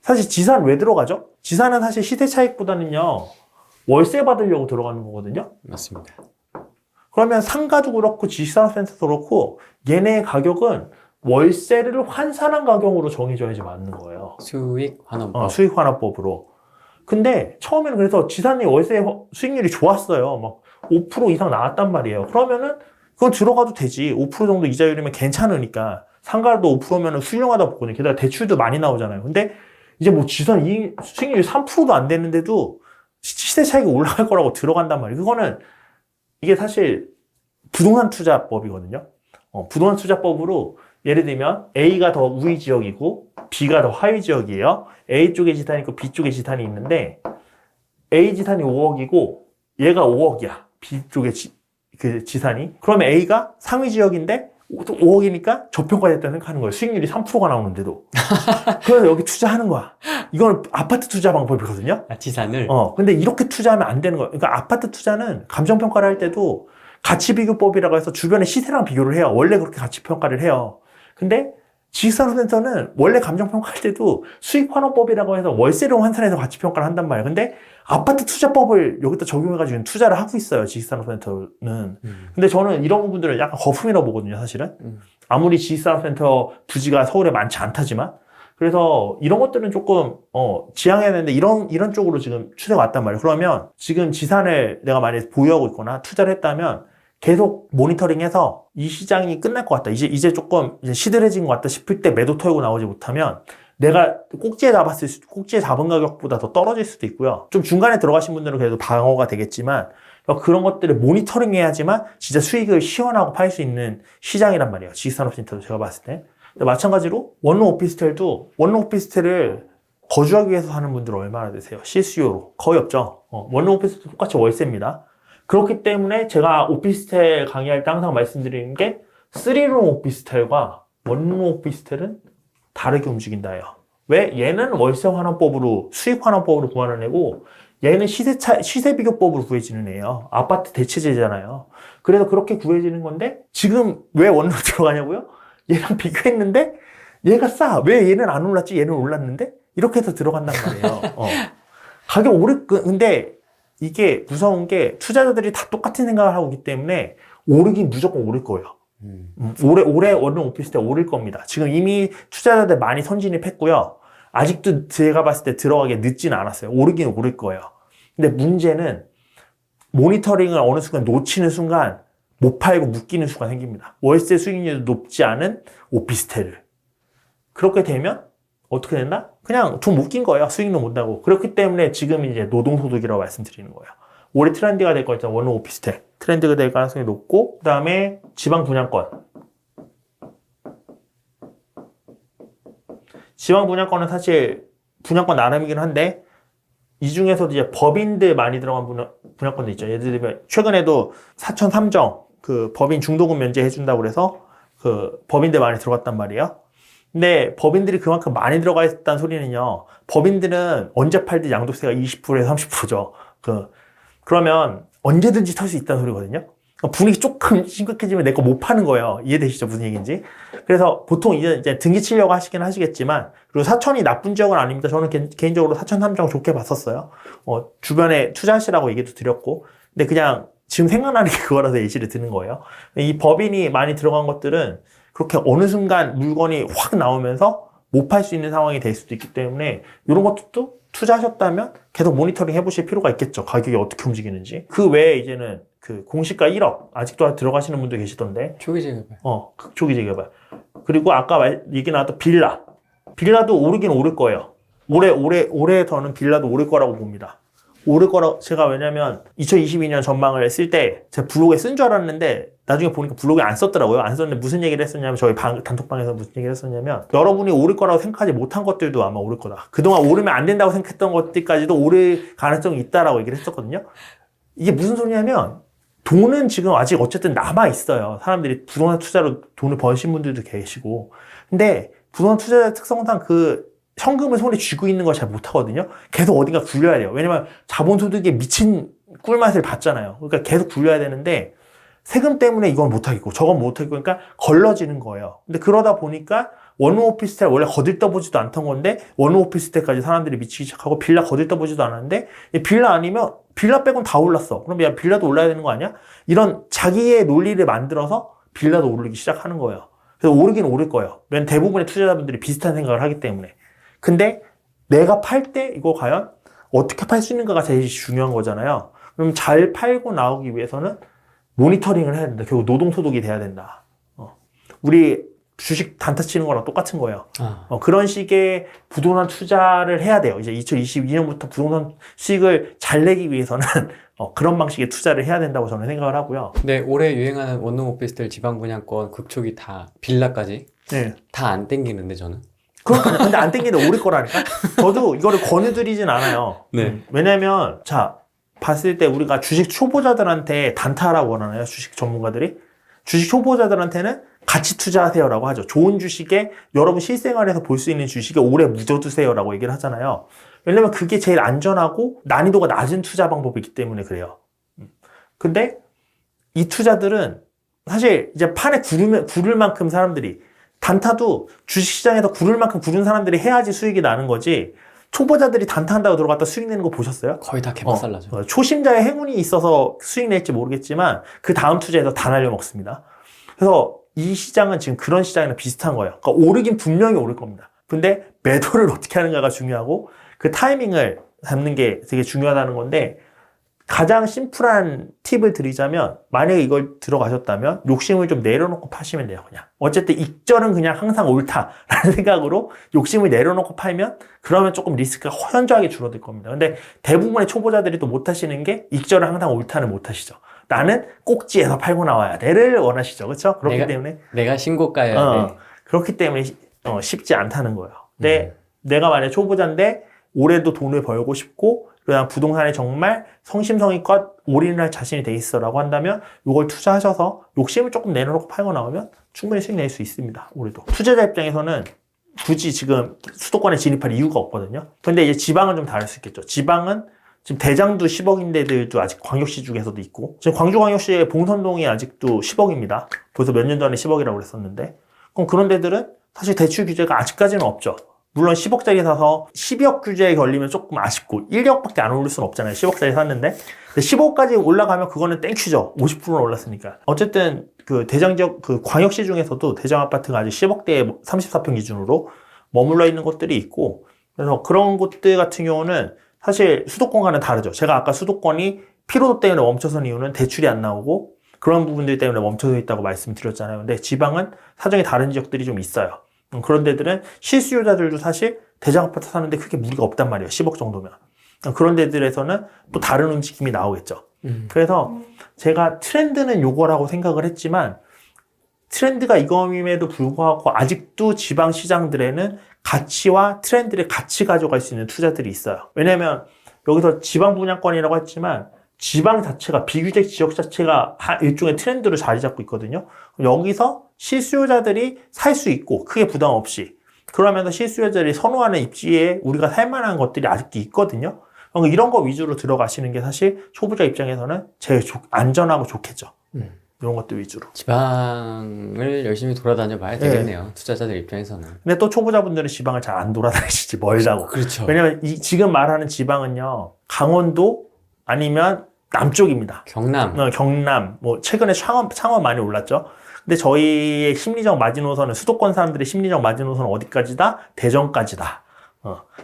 사실 지산 왜 들어가죠? 지산은 사실 시세 차익보다는요, 월세 받으려고 들어가는 거거든요. 맞습니다. 그러면 상가도 그렇고 지식산업센터도 그렇고 얘네의 가격은 월세를 환산한 가격으로 정해져야지 맞는 거예요. 수익 환원법. 수익 환원법으로. 근데 처음에는 그래서 지산이 월세 수익률이 좋았어요. 막 5% 이상 나왔단 말이에요. 그러면은 그건 들어가도 되지. 5% 정도 이자율이면 괜찮으니까. 상가도 5%면 훌륭하다 보거든요. 게다가 대출도 많이 나오잖아요. 근데 이제 뭐 지산 수익률이 3%도 안 되는데도 시세 차익이 올라갈 거라고 들어간단 말이에요. 그거는 이게 사실 부동산 투자법이거든요. 부동산 투자법으로 예를 들면 A가 더 우위 지역이고 B가 더 하위 지역이에요. A 쪽에 지산이 있고 B 쪽에 지산이 있는데 A 지산이 5억이고 얘가 5억이야. B 쪽에 그 지산이. 그러면 A가 상위 지역인데 5억이니까 저평가됐다는 생각하는 거예요. 수익률이 3%가 나오는데도. 그래서 여기 투자하는 거야. 이건 아파트 투자 방법이거든요. 지산을. 근데 이렇게 투자하면 안 되는 거예요. 그러니까 아파트 투자는 감정평가를 할 때도 가치비교법이라고 해서 주변의 시세랑 비교를 해요. 원래 그렇게 가치평가를 해요. 근데 지식산업센터는 원래 감정평가할 때도 수익환원법이라고 해서 월세로 환산해서 가치평가를 한단 말이에요. 근데 아파트 투자법을 여기다 적용해가지고 투자를 하고 있어요. 지식산업센터는. 근데 저는 이런 부분들을 약간 거품이라고 보거든요, 사실은. 아무리 지식산업센터 부지가 서울에 많지 않다지만. 그래서 이런 것들은 조금 지양해야 되는데 이런 쪽으로 지금 추세가 왔단 말이에요. 그러면 지금 지산을 내가 만약에 보유하고 있거나 투자를 했다면 계속 모니터링해서 이 시장이 끝날 것 같다. 이제 조금 이제 시들해진 것 같다 싶을 때 매도 털고 나오지 못하면 내가 꼭지에 잡은 가격보다 더 떨어질 수도 있고요. 좀 중간에 들어가신 분들은 그래도 방어가 되겠지만 그런 것들을 모니터링 해야지만 진짜 수익을 시원하고 팔 수 있는 시장이란 말이에요. 지식산업센터도 제가 봤을 때. 마찬가지로 원룸 오피스텔도 원룸 오피스텔을 거주하기 위해서 사는 분들은 얼마나 되세요? 실수요로 거의 없죠. 원룸 오피스텔도 똑같이 월세입니다. 그렇기 때문에 제가 오피스텔 강의할 때 항상 말씀드리는 게 3룸 오피스텔과 원룸 오피스텔은 다르게 움직인다예요. 왜? 얘는 월세 환원법으로 수익 환원법으로 구하는 애고 얘는 시세 비교법으로 구해지는 애예요. 아파트 대체제잖아요. 그래서 그렇게 구해지는 건데 지금 왜 원룸 들어가냐고요? 얘랑 비교했는데 얘가 싸. 왜 얘는 안 올랐지? 얘는 올랐는데? 이렇게 해서 들어간단 말이에요. 가격 근데 이게 무서운 게 투자자들이 다 똑같은 생각을 하고 있기 때문에 오르긴 무조건 오를 거예요. 올해 원룸 오피스텔 오를 겁니다. 지금 이미 투자자들 많이 선진입했고요. 아직도 제가 봤을 때 들어가기 늦지는 않았어요. 오르긴 오를 거예요. 근데 문제는 모니터링을 어느 순간 놓치는 순간 못 팔고 묶이는 수가 생깁니다. 월세 수익률도 높지 않은 오피스텔을. 그렇게 되면 어떻게 된다? 그냥 돈 못 낀 거예요. 수익도 못 나고. 그렇기 때문에 지금 이제 노동소득이라고 말씀드리는 거예요. 올해 트렌드가 될 거 있잖아요. 원룸 오피스텔. 트렌드가 될 가능성이 높고, 그 다음에 지방 분양권. 지방 분양권은 사실 분양권 나름이긴 한데, 이 중에서도 이제 법인들 많이 들어간 분양권도 있죠. 예를 들면, 최근에도 사천 3정, 그 법인 중도금 면제해준다고 그래서, 그 법인들 많이 들어갔단 말이에요. 근데 법인들이 그만큼 많이 들어가 있다는 소리는요, 법인들은 언제 팔든 양도세가 20%에서 30%죠. 그러면 언제든지 털 수 있다는 소리거든요. 분위기 조금 심각해지면 내 거 못 파는 거예요. 이해되시죠? 무슨 얘기인지. 그래서 보통 이제 등기 치려고 하시긴 하시겠지만, 그리고 사천이 나쁜 지역은 아닙니다. 저는 개인적으로 사천 3정 좋게 봤었어요. 주변에 투자하시라고 얘기도 드렸고, 근데 그냥 지금 생각나는 게 그거라서 예시를 드는 거예요. 이 법인이 많이 들어간 것들은 그렇게 어느 순간 물건이 확 나오면서 못 팔 수 있는 상황이 될 수도 있기 때문에 이런 것도 투자하셨다면 계속 모니터링 해보실 필요가 있겠죠. 가격이 어떻게 움직이는지. 그 외에 이제는 그 공시가 1억 아직도 들어가시는 분도 계시던데. 초기 재개발. 극초기 재개발. 그리고 아까 얘기 나왔던 빌라도 오르긴 오를 거예요. 올해 더는 빌라도 오를 거라고 봅니다. 오를 거라고, 제가 왜냐면 2022년 전망을 쓸 때 제가 블로그에 쓴 줄 알았는데 나중에 보니까 블로그에 안 썼더라고요. 안 썼는데 무슨 얘기를 했었냐면 저희 단톡방에서 무슨 얘기를 했었냐면 여러분이 오를 거라고 생각하지 못한 것들도 아마 오를 거다. 그동안 오르면 안 된다고 생각했던 것들까지도 오를 가능성이 있다라고 얘기를 했었거든요. 이게 무슨 소리냐면 돈은 지금 아직 어쨌든 남아 있어요. 사람들이 부동산 투자로 돈을 버신 분들도 계시고. 근데 부동산 투자의 특성상 그 현금을 손에 쥐고 있는 걸 잘 못하거든요. 계속 어딘가 굴려야 돼요. 왜냐면 자본소득에 미친 꿀맛을 봤잖아요. 그러니까 계속 굴려야 되는데 세금 때문에 이건 못하겠고 저건 못하겠고 그러니까 걸러지는 거예요. 근데 그러다 보니까 원룸 오피스텔 원래 거들떠보지도 않던 건데 원룸 오피스텔까지 사람들이 미치기 시작하고 빌라 거들떠보지도 않았는데 빌라 아니면 빌라 빼곤 다 올랐어. 그럼 야 빌라도 올라야 되는 거 아니야? 이런 자기의 논리를 만들어서 빌라도 오르기 시작하는 거예요. 그래서 오르긴 오를 거예요. 왜냐면 대부분의 투자자분들이 비슷한 생각을 하기 때문에. 근데 내가 팔 때 이거 과연 어떻게 팔 수 있는가가 제일 중요한 거잖아요. 그럼 잘 팔고 나오기 위해서는 모니터링을 해야 된다. 결국 노동소득이 돼야 된다. 우리 주식 단타 치는 거랑 똑같은 거예요. 그런 식의 부동산 투자를 해야 돼요. 이제 2022년부터 부동산 수익을 잘 내기 위해서는 그런 방식의 투자를 해야 된다고 저는 생각을 하고요. 근데 올해 유행하는 원룸 오피스텔 지방 분양권 극초기 다 빌라까지 네. 다 안 땡기는데 저는. 그러니까 근데 안 땡기는데 오를 거라니까. 저도 이거를 권유드리진 않아요. 네. 왜냐면 자 봤을 때 우리가 주식 초보자들한테 단타라고 하나요? 주식 전문가들이 주식 초보자들한테는 같이 투자하세요라고 하죠. 좋은 주식에 여러분 실생활에서 볼 수 있는 주식에 오래 묻어두세요라고 얘기를 하잖아요. 왜냐면 그게 제일 안전하고 난이도가 낮은 투자 방법이기 때문에 그래요. 근데 이 투자들은 사실 이제 판에 구를 만큼 사람들이 단타도 주식시장에서 구를 만큼 구른 사람들이 해야지 수익이 나는 거지 초보자들이 단타한다고 들어갔다 수익 내는 거 보셨어요? 거의 다 개박살 나죠. 초심자의 행운이 있어서 수익 낼지 모르겠지만 그 다음 투자에서 다 날려먹습니다. 그래서 이 시장은 지금 그런 시장이랑 비슷한 거예요. 그러니까 오르긴 분명히 오를 겁니다. 근데 매도를 어떻게 하는가가 중요하고 그 타이밍을 잡는 게 되게 중요하다는 건데 가장 심플한 팁을 드리자면 만약에 이걸 들어가셨다면 욕심을 좀 내려놓고 파시면 돼요. 그냥 어쨌든 익절은 그냥 항상 옳다라는 생각으로 욕심을 내려놓고 팔면 그러면 조금 리스크가 현저하게 줄어들 겁니다. 근데 대부분의 초보자들이 또 못하시는 게 익절은 항상 옳다는 못하시죠. 나는 꼭지에서 팔고 나와야 돼를 원하시죠. 그렇죠? 그렇기 때문에 내가 신고가여야 돼. 그렇기 때문에 쉽지 않다는 거예요. 근데 내가 만약에 초보자인데 올해도 돈을 벌고 싶고 그냥 부동산에 정말 성심성의껏 올인할 자신이 돼 있어라고 한다면 이걸 투자하셔서 욕심을 조금 내려놓고 팔고 나오면 충분히 수익 낼 수 있습니다. 올해도. 투자자 입장에서는 굳이 지금 수도권에 진입할 이유가 없거든요. 근데 이제 지방은 좀 다를 수 있겠죠. 지방은 지금 대장도 10억인데들도 아직 광역시 중에서도 있고 지금 광주광역시의 봉선동이 아직도 10억입니다. 벌써 몇 년 전에 10억이라고 그랬었는데 그럼 그런 데들은 사실 대출 규제가 아직까지는 없죠. 물론 10억짜리 사서 12억 규제에 걸리면 조금 아쉽고 1억밖에 안 오를 수는 없잖아요. 10억짜리 샀는데 15억까지 올라가면 그거는 땡큐죠. 50%는 올랐으니까. 어쨌든 그 대장지역 그 광역시 중에서도 대장 아파트가 아직 10억대에 34평 기준으로 머물러 있는 곳들이 있고 그래서 그런 곳들 같은 경우는 사실 수도권과는 다르죠. 제가 아까 수도권이 피로도 때문에 멈춰선 이유는 대출이 안 나오고 그런 부분들 때문에 멈춰서 있다고 말씀드렸잖아요. 근데 지방은 사정이 다른 지역들이 좀 있어요. 그런 데들은 실수요자들도 사실 대장 아파트 사는데 크게 무리가 없단 말이에요. 10억 정도면. 그런 데들에서는 또 다른 움직임이 나오겠죠. 그래서 제가 트렌드는 요거라고 생각을 했지만 트렌드가 이거임에도 불구하고 아직도 지방 시장들에는 가치와 트렌드를 같이 가져갈 수 있는 투자들이 있어요. 왜냐면 여기서 지방 분양권이라고 했지만 지방 자체가 비규제 지역 자체가 일종의 트렌드로 자리 잡고 있거든요. 여기서 실수요자들이 살 수 있고 크게 부담 없이 그러면서 실수요자들이 선호하는 입지에 우리가 살만한 것들이 아직도 있거든요. 이런 거 위주로 들어가시는 게 사실 초보자 입장에서는 제일 안전하고 좋겠죠. 이런 것들 위주로. 지방을 열심히 돌아다녀 봐야 되겠네요. 투자자들 입장에서는. 근데 또 초보자분들은 지방을 잘 안 돌아다니시지 멀다고. 그렇죠. 왜냐면 지금 말하는 지방은요. 강원도 아니면 남쪽입니다. 경남. 경남. 뭐 최근에 창원 많이 올랐죠. 근데 저희의 심리적 마지노선은 수도권 사람들의 심리적 마지노선은 어디까지다? 대전까지다.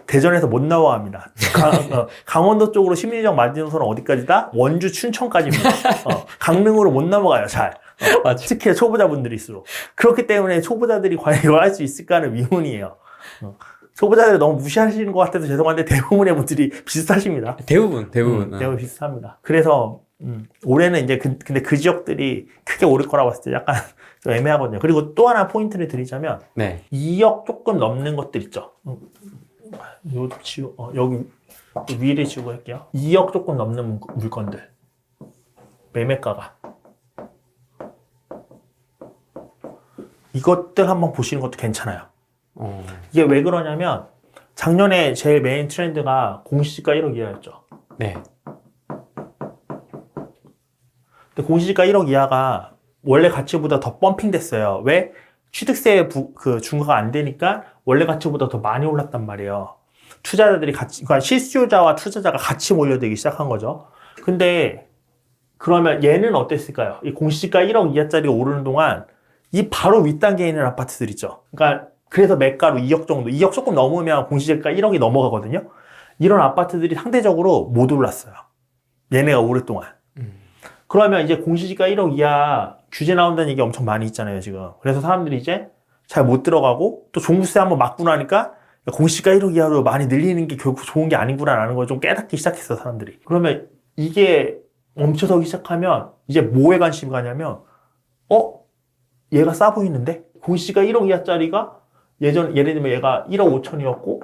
대전에서 못 넘어갑니다. 강원도 쪽으로 심리적 마지노선은 어디까지다? 원주, 춘천까지입니다. 강릉으로 못 넘어가요, 잘. 맞아. 특히 초보자분들일수록. 그렇기 때문에 초보자들이 과연 이걸 할 수 있을까는 의문이에요. 초보자들이 너무 무시하시는 것 같아서 죄송한데 대부분의 분들이 비슷하십니다. 대부분. 대부분 비슷합니다. 그래서 올해는 이제 근데 그 지역들이 크게 오를 거라고 봤을 때 약간 좀 애매하거든요. 그리고 또 하나 포인트를 드리자면 네. 2억 조금 넘는 것들 있죠. 여기 위를 지우고 할게요. 2억 조금 넘는 물건들. 매매가가. 이것들 한번 보시는 것도 괜찮아요. 이게 왜 그러냐면 작년에 제일 메인 트렌드가 공시지가 1억 이하였죠. 네. 근데 공시지가 1억 이하가 원래 가치보다 더 펌핑 됐어요. 왜? 취득세 중과가 안 되니까 원래 가치보다 더 많이 올랐단 말이에요. 투자자들이 그러니까 실수요자와 투자자가 같이 몰려들기 시작한 거죠. 근데 그러면 얘는 어땠을까요? 이 공시지가 1억 이하짜리가 오르는 동안 이 바로 윗단계에 있는 아파트들 있죠. 그러니까 그래서 매가로 2억 정도, 2억 조금 넘으면 공시지가 1억이 넘어가거든요. 이런 아파트들이 상대적으로 못 올랐어요. 얘네가 오랫동안. 그러면 이제 공시지가 1억 이하 규제 나온다는 얘기 엄청 많이 있잖아요, 지금. 그래서 사람들이 이제 잘 못 들어가고 또 종부세 한번 맞고 나니까 공시지가 1억 이하로 많이 늘리는 게 결국 좋은 게 아니구나라는 걸 좀 깨닫기 시작했어, 사람들이. 그러면 이게 멈춰서기 시작하면 이제 뭐에 관심이 가냐면 얘가 싸 보이는데? 공시지가 1억 이하짜리가 예를 들면 얘가 1억 5천이었고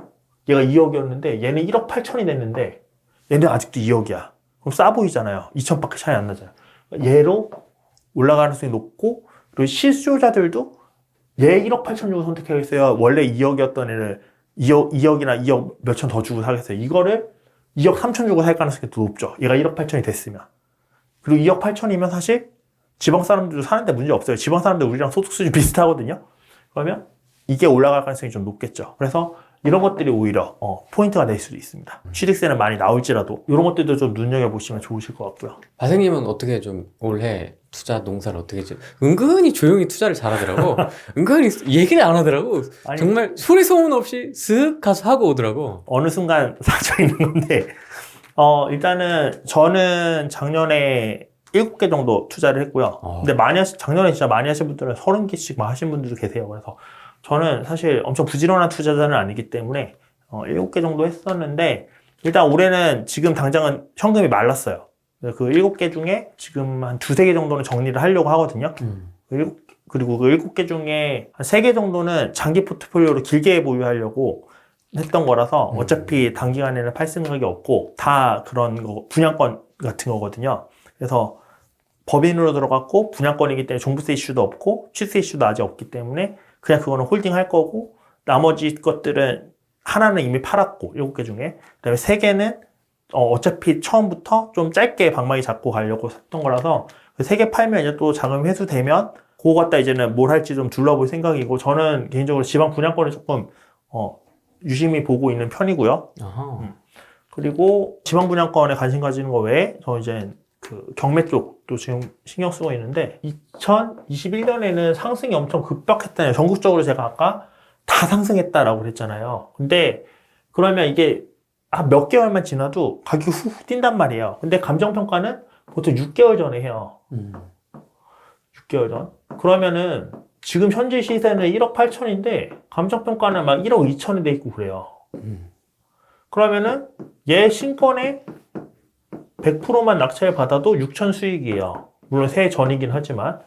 얘가 2억이었는데 얘는 1억 8천이 됐는데 얘는 아직도 2억이야. 그럼 싸 보이잖아요. 2천밖에 차이 안 나잖아요. 얘로 올라가는 가능성이 높고 그리고 실수요자들도 얘 1억 8천 주고 선택하겠어요. 원래 2억이었던 애를 2억이나 2억 몇천 더 주고 사겠어요. 이거를 2억 3천 주고 살 가능성이 더 높죠. 얘가 1억 8천이 됐으면. 그리고 2억 8천이면 사실 지방 사람들도 사는데 문제 없어요. 지방 사람들 우리랑 소득 수준 비슷하거든요. 그러면 이게 올라갈 가능성이 좀 높겠죠. 그래서 이런 것들이 오히려 포인트가 될 수도 있습니다. 취득세는 많이 나올지라도 이런 것들도 좀 눈여겨보시면 좋으실 것 같고요. 바생님은 어떻게 좀 올해 투자 농사를 어떻게 좀 은근히 조용히 투자를 잘하더라고. 은근히 얘기를 안 하더라고. 아니, 정말 소리 소문 없이 슥 가서 하고 오더라고. 어느 순간 사져 있는 건데 일단은 저는 작년에 7개 정도 투자를 했고요. 근데 작년에 진짜 많이 하신 분들은 30개씩 하신 분들도 계세요. 그래서 저는 사실 엄청 부지런한 투자자는 아니기 때문에 7개 정도 했었는데 일단 올해는 지금 당장은 현금이 말랐어요. 그 7개 중에 지금 한 2-3개 정도는 정리를 하려고 하거든요. 그리고 그 7개 중에 한 3개 정도는 장기 포트폴리오로 길게 보유하려고 했던 거라서 어차피 단기간에는 팔 생각이 없고 다 그런 거 분양권 같은 거거든요. 그래서 법인으로 들어갔고 분양권이기 때문에 종부세 이슈도 없고 취득세 이슈도 아직 없기 때문에 그냥 그거는 홀딩 할 거고 나머지 것들은 하나는 이미 팔았고 7개 중에 그다음에 3개는 어차피 처음부터 좀 짧게 방망이 잡고 가려고 했던 거라서 그 3개 팔면 이제 또 자금이 회수되면 그거 갖다 이제는 뭘 할지 좀 둘러볼 생각이고 저는 개인적으로 지방 분양권을 조금 유심히 보고 있는 편이고요. 그리고 지방 분양권에 관심 가지는 거 외에 저 이제 그 경매 쪽도 지금 신경 쓰고 있는데 2021년에는 상승이 엄청 급박했다네요. 전국적으로 제가 아까 다 상승했다라고 그랬잖아요. 근데 그러면 이게 몇 개월만 지나도 가격이 훅 뛴단 말이에요. 근데 감정평가는 보통 6개월 전에 해요. 6개월 전. 그러면은 지금 현재 시세는 1억 8천인데 감정평가는 막 1억 2천이 돼 있고 그래요. 그러면은 얘 신권에 100%만 낙찰 받아도 6천 수익이에요. 물론 새해 전이긴 하지만.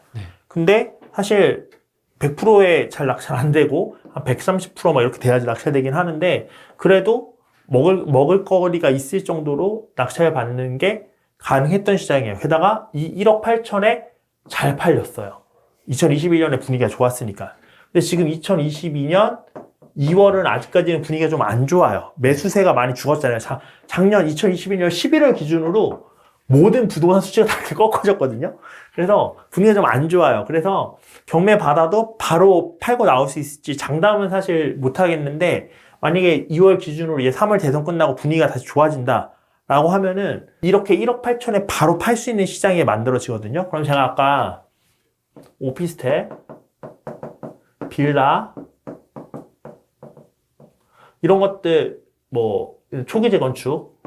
근데 사실 100%에 잘 낙찰 안 되고 한 130% 막 이렇게 돼야지 낙찰되긴 하는데 그래도 먹을 거리가 있을 정도로 낙찰 받는 게 가능했던 시장이에요. 게다가 이 1억 8천에 잘 팔렸어요. 2021년에 분위기가 좋았으니까. 근데 지금 2022년 2월은 아직까지는 분위기가 좀 안 좋아요. 매수세가 많이 죽었잖아요. 작년 2021년 11월 기준으로 모든 부동산 수치가 다 이렇게 꺾어졌거든요. 그래서 분위기가 좀 안 좋아요. 그래서 경매 받아도 바로 팔고 나올 수 있을지 장담은 사실 못 하겠는데 만약에 2월 기준으로 이제 3월 대선 끝나고 분위기가 다시 좋아진다 라고 하면은 이렇게 1억 8천에 바로 팔 수 있는 시장이 만들어지거든요. 그럼 제가 아까 오피스텔, 빌라 이런 것들 뭐 초기 재건축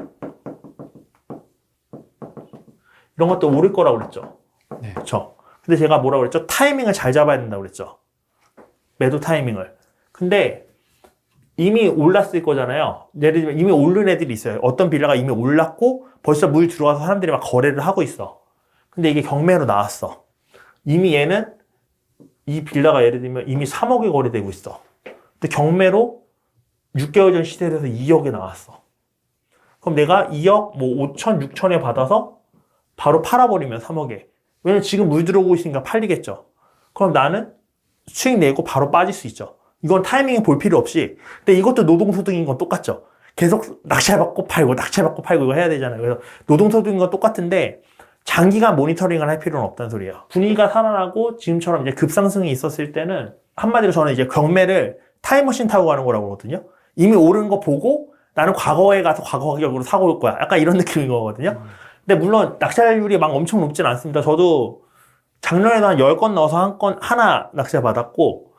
이런 것도 오를 거라고 그랬죠. 네. 그렇죠. 근데 제가 뭐라고 그랬죠? 타이밍을 잘 잡아야 된다고 그랬죠. 매도 타이밍을. 근데 이미 올랐을 거잖아요. 예를 들면 이미 오른 애들이 있어요. 어떤 빌라가 이미 올랐고 벌써 물 들어와서 사람들이 막 거래를 하고 있어. 근데 이게 경매로 나왔어. 이미 얘는 이 빌라가 예를 들면 이미 3억에 거래되고 있어. 근데 경매로 6개월 전 시세에서 2억에 나왔어. 그럼 내가 2억 뭐 5천, 6천에 받아서 바로 팔아버리면 3억에. 왜냐면 지금 물 들어오고 있으니까 팔리겠죠. 그럼 나는 수익 내고 바로 빠질 수 있죠. 이건 타이밍에 볼 필요 없이. 근데 이것도 노동소득인 건 똑같죠. 계속 낙찰받고 팔고 낙찰받고 팔고 이거 해야 되잖아요. 그래서 노동소득인 건 똑같은데 장기간 모니터링을 할 필요는 없다는 소리예요. 분위기가 살아나고 지금처럼 이제 급상승이 있었을 때는 한마디로 저는 이제 경매를 타임머신 타고 가는 거라고 그러거든요. 이미 오른 거 보고 나는 과거에 가서 과거 가격으로 사고 올 거야. 약간 이런 느낌인 거거든요. 근데 물론 낙찰률이 막 엄청 높진 않습니다. 저도 작년에도 한 10건 넣어서 하나 낙찰 받았고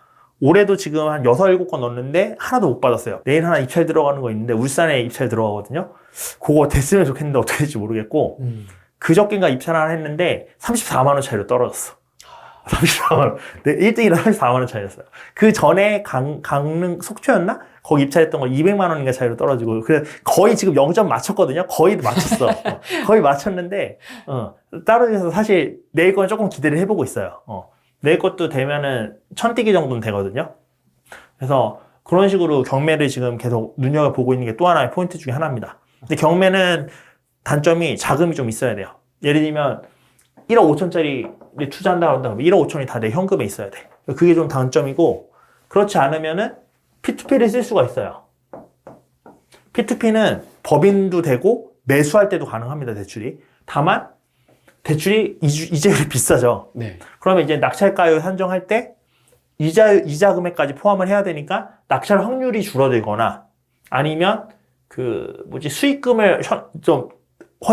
올해도 지금 한 6, 7건 넣었는데 하나도 못 받았어요. 내일 하나 입찰 들어가는 거 있는데 울산에 입찰 들어가거든요. 그거 됐으면 좋겠는데 어떻게 될지 모르겠고 그저께인가 입찰 하나 했는데 34만 원 차이로 떨어졌어. 34만 원. 네, 1등이랑 34만 원 차이였어요. 그 전에 강릉 속초였나? 거기 입찰했던 거 200만 원인가 차이로 떨어지고 그래서 거의 지금 0점 맞췄거든요. 거의 맞췄어. 거의 맞췄는데 떨어져서 사실 내일 건 조금 기대를 해보고 있어요. 내일 것도 되면은 1000뛰기 정도는 되거든요. 그래서 그런 식으로 경매를 지금 계속 눈여겨보고 있는 게 또 하나의 포인트 중에 하나입니다. 근데 경매는 단점이 자금이 좀 있어야 돼요. 예를 들면 1억 5천짜리 투자한다 그런다 그러면 1억 5천이 다 내 현금에 있어야 돼. 그게 좀 단점이고 그렇지 않으면은 P2P를 쓸 수가 있어요. P2P는 법인도 되고 매수할 때도 가능합니다. 대출이. 다만 대출이 이자율이 비싸죠. 네. 그러면 이제 낙찰가율 산정할 때 이자 금액까지 포함을 해야 되니까 낙찰 확률이 줄어들거나 아니면 수익금을 좀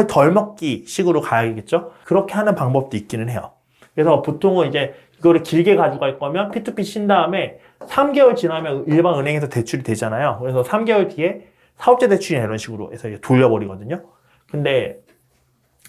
덜 먹기 식으로 가야겠죠. 그렇게 하는 방법도 있기는 해요. 그래서 보통은 이제 이거를 길게 가져갈 거면 P2P 친 다음에 3개월 지나면 일반 은행에서 대출이 되잖아요. 그래서 3개월 뒤에 사업자 대출이나 이런 식으로 해서 돌려버리거든요. 근데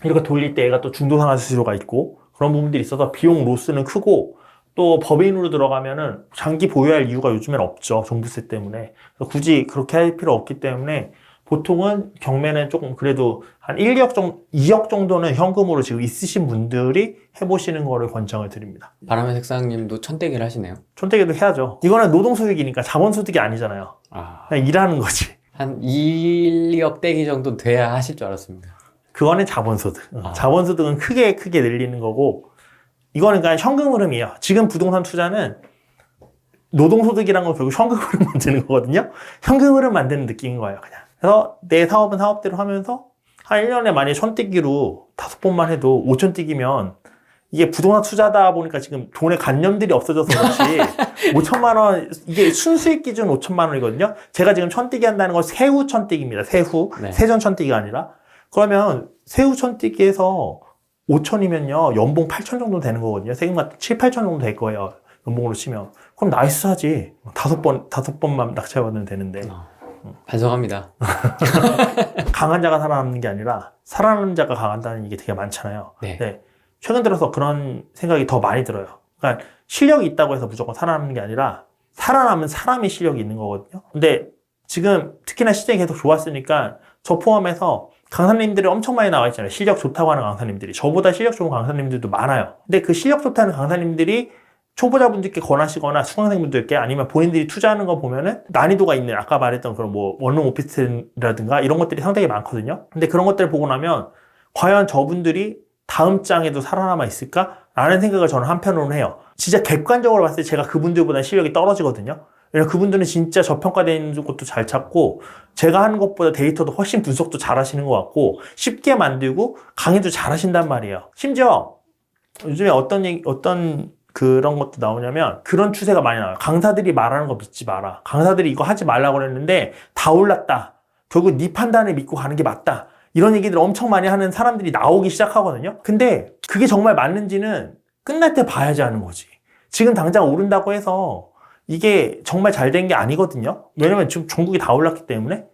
이렇게 돌릴 때 얘가 또 중도상환 수수료가 있고 그런 부분들이 있어서 비용 로스는 크고 또 법인으로 들어가면은 장기 보유할 이유가 요즘엔 없죠. 종부세 때문에. 그래서 굳이 그렇게 할 필요 없기 때문에 보통은 경매는 조금 그래도 한 2억 정도는 현금으로 지금 있으신 분들이 해보시는 거를 권장을 드립니다. 바람의 색상님도 천대기를 하시네요. 천대기도 해야죠. 이거는 노동소득이니까 자본소득이 아니잖아요. 아, 그냥 일하는 거지. 한 1, 2억 대기 정도 돼야 하실 줄 알았습니다. 그거는 자본소득. 자본소득은 크게 늘리는 거고 이거는 그냥 현금 흐름이에요. 지금 부동산 투자는 노동소득이란 건 결국 현금 흐름 만드는 거거든요. 현금 흐름 만드는 느낌인 거예요. 그냥. 그래서 내 사업은 사업대로 하면서 한 1년에 만약에 1000뛰기로 5번만 해도 5000뛰기면 이게 부동산 투자다 보니까 지금 돈에 관념들이 없어져서 그렇지 5천만 원 이게 순수익 기준 5천만 원이거든요. 제가 지금 1000뛰기 한다는 건 세후 1000뛰기입니다. 세후. 네. 세전 1000뛰기가 아니라. 그러면 세후 1000뛰기에서 5천이면요 연봉 8천 정도 되는 거거든요. 세금 같은 7, 8천 정도 될 거예요. 연봉으로 치면. 그럼 나이스하지. 5번만 낙찰받으면 되는데. 반성합니다. 강한 자가 살아남는 게 아니라 살아남는 자가 강한다는 얘기 되게 많잖아요. 네. 네. 최근 들어서 그런 생각이 더 많이 들어요. 그러니까 실력이 있다고 해서 무조건 살아남는 게 아니라 살아남은 사람이 실력이 있는 거거든요. 근데 지금 특히나 시장이 계속 좋았으니까 저 포함해서 강사님들이 엄청 많이 나와 있잖아요. 실력 좋다고 하는 강사님들이. 저보다 실력 좋은 강사님들도 많아요. 근데 그 실력 좋다는 강사님들이 초보자분들께 권하시거나 수강생분들께 아니면 본인들이 투자하는 거 보면은 난이도가 있는 아까 말했던 그런 뭐 원룸 오피스텔이라든가 이런 것들이 상당히 많거든요. 근데 그런 것들을 보고 나면 과연 저분들이 다음 장에도 살아남아 있을까? 라는 생각을 저는 한편으로는 해요. 진짜 객관적으로 봤을 때 제가 그분들보다 실력이 떨어지거든요. 왜냐면 그분들은 진짜 저평가되어 있는 것도 잘 찾고 제가 하는 것보다 데이터도 훨씬 분석도 잘 하시는 것 같고 쉽게 만들고 강의도 잘 하신단 말이에요. 심지어 요즘에 어떤 그런 것도 나오냐면 그런 추세가 많이 나와요. 강사들이 말하는 거 믿지 마라. 강사들이 이거 하지 말라고 그랬는데 다 올랐다. 결국 네 판단을 믿고 가는 게 맞다. 이런 얘기들 엄청 많이 하는 사람들이 나오기 시작하거든요. 근데 그게 정말 맞는지는 끝날 때 봐야지 하는 거지. 지금 당장 오른다고 해서 이게 정말 잘 된 게 아니거든요. 왜냐면 지금 전국이 다 올랐기 때문에.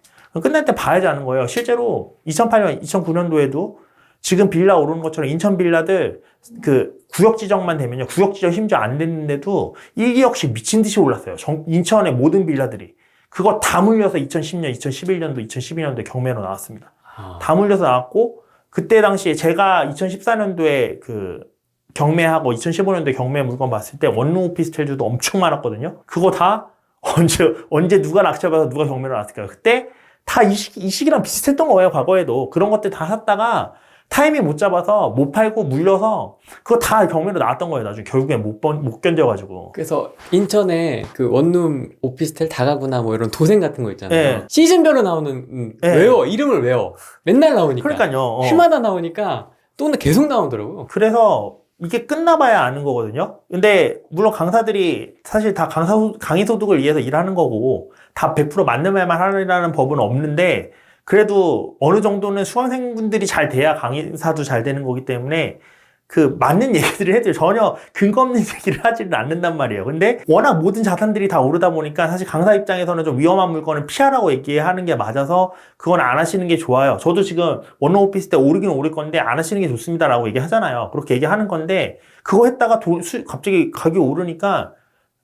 끝날 때 봐야지 아는 거예요. 실제로 2008년, 2009년도에도 지금 빌라 오르는 것처럼 인천 빌라들 그 구역 지정만 되면요. 구역 지정 심지어 안 됐는데도 1기역씩 미친 듯이 올랐어요. 인천의 모든 빌라들이. 그거 다 물려서 2010년, 2011년도, 2012년도에 경매로 나왔습니다. 다 물려서 나왔고, 그때 당시에 제가 2014년도에 그 경매하고 2015년도에 경매 물건 봤을 때 원룸 오피스텔주도 엄청 많았거든요. 그거 다 언제 누가 낙찰받아서 누가 경매로 나왔을까요? 그때 다 이 시기랑 비슷했던 거예요. 과거에도. 그런 것들 다 샀다가 타이밍 못 잡아서 못 팔고 물려서 그거 다 경매로 나왔던 거예요. 나중에 결국엔 못 견뎌가지고. 그래서 인천에 그 원룸 오피스텔 다가구나 뭐 이런 도생 같은 거 있잖아요. 네. 시즌별로 나오는 네. 외워 이름을 외워 맨날 나오니까. 그러니까요. 해마다 나오니까 또 계속 나오더라고요. 그래서 이게 끝나봐야 아는 거거든요. 근데 물론 강사들이 사실 다 강의 소득을 위해서 일하는 거고 다 100% 맞는 말만 하라는 법은 없는데 그래도 어느 정도는 수강생분들이 잘 돼야 강의사도 잘 되는 거기 때문에 그 맞는 얘기들을 해도 전혀 근거 없는 얘기를 하지는 않는단 말이에요. 근데 워낙 모든 자산들이 다 오르다 보니까 사실 강사 입장에서는 좀 위험한 물건을 피하라고 얘기하는 게 맞아서 그건 안 하시는 게 좋아요. 저도 지금 원룸 오피스텔 오르긴 오를 건데 안 하시는 게 좋습니다라고 얘기하잖아요. 그렇게 얘기하는 건데 그거 했다가 갑자기 가격이 오르니까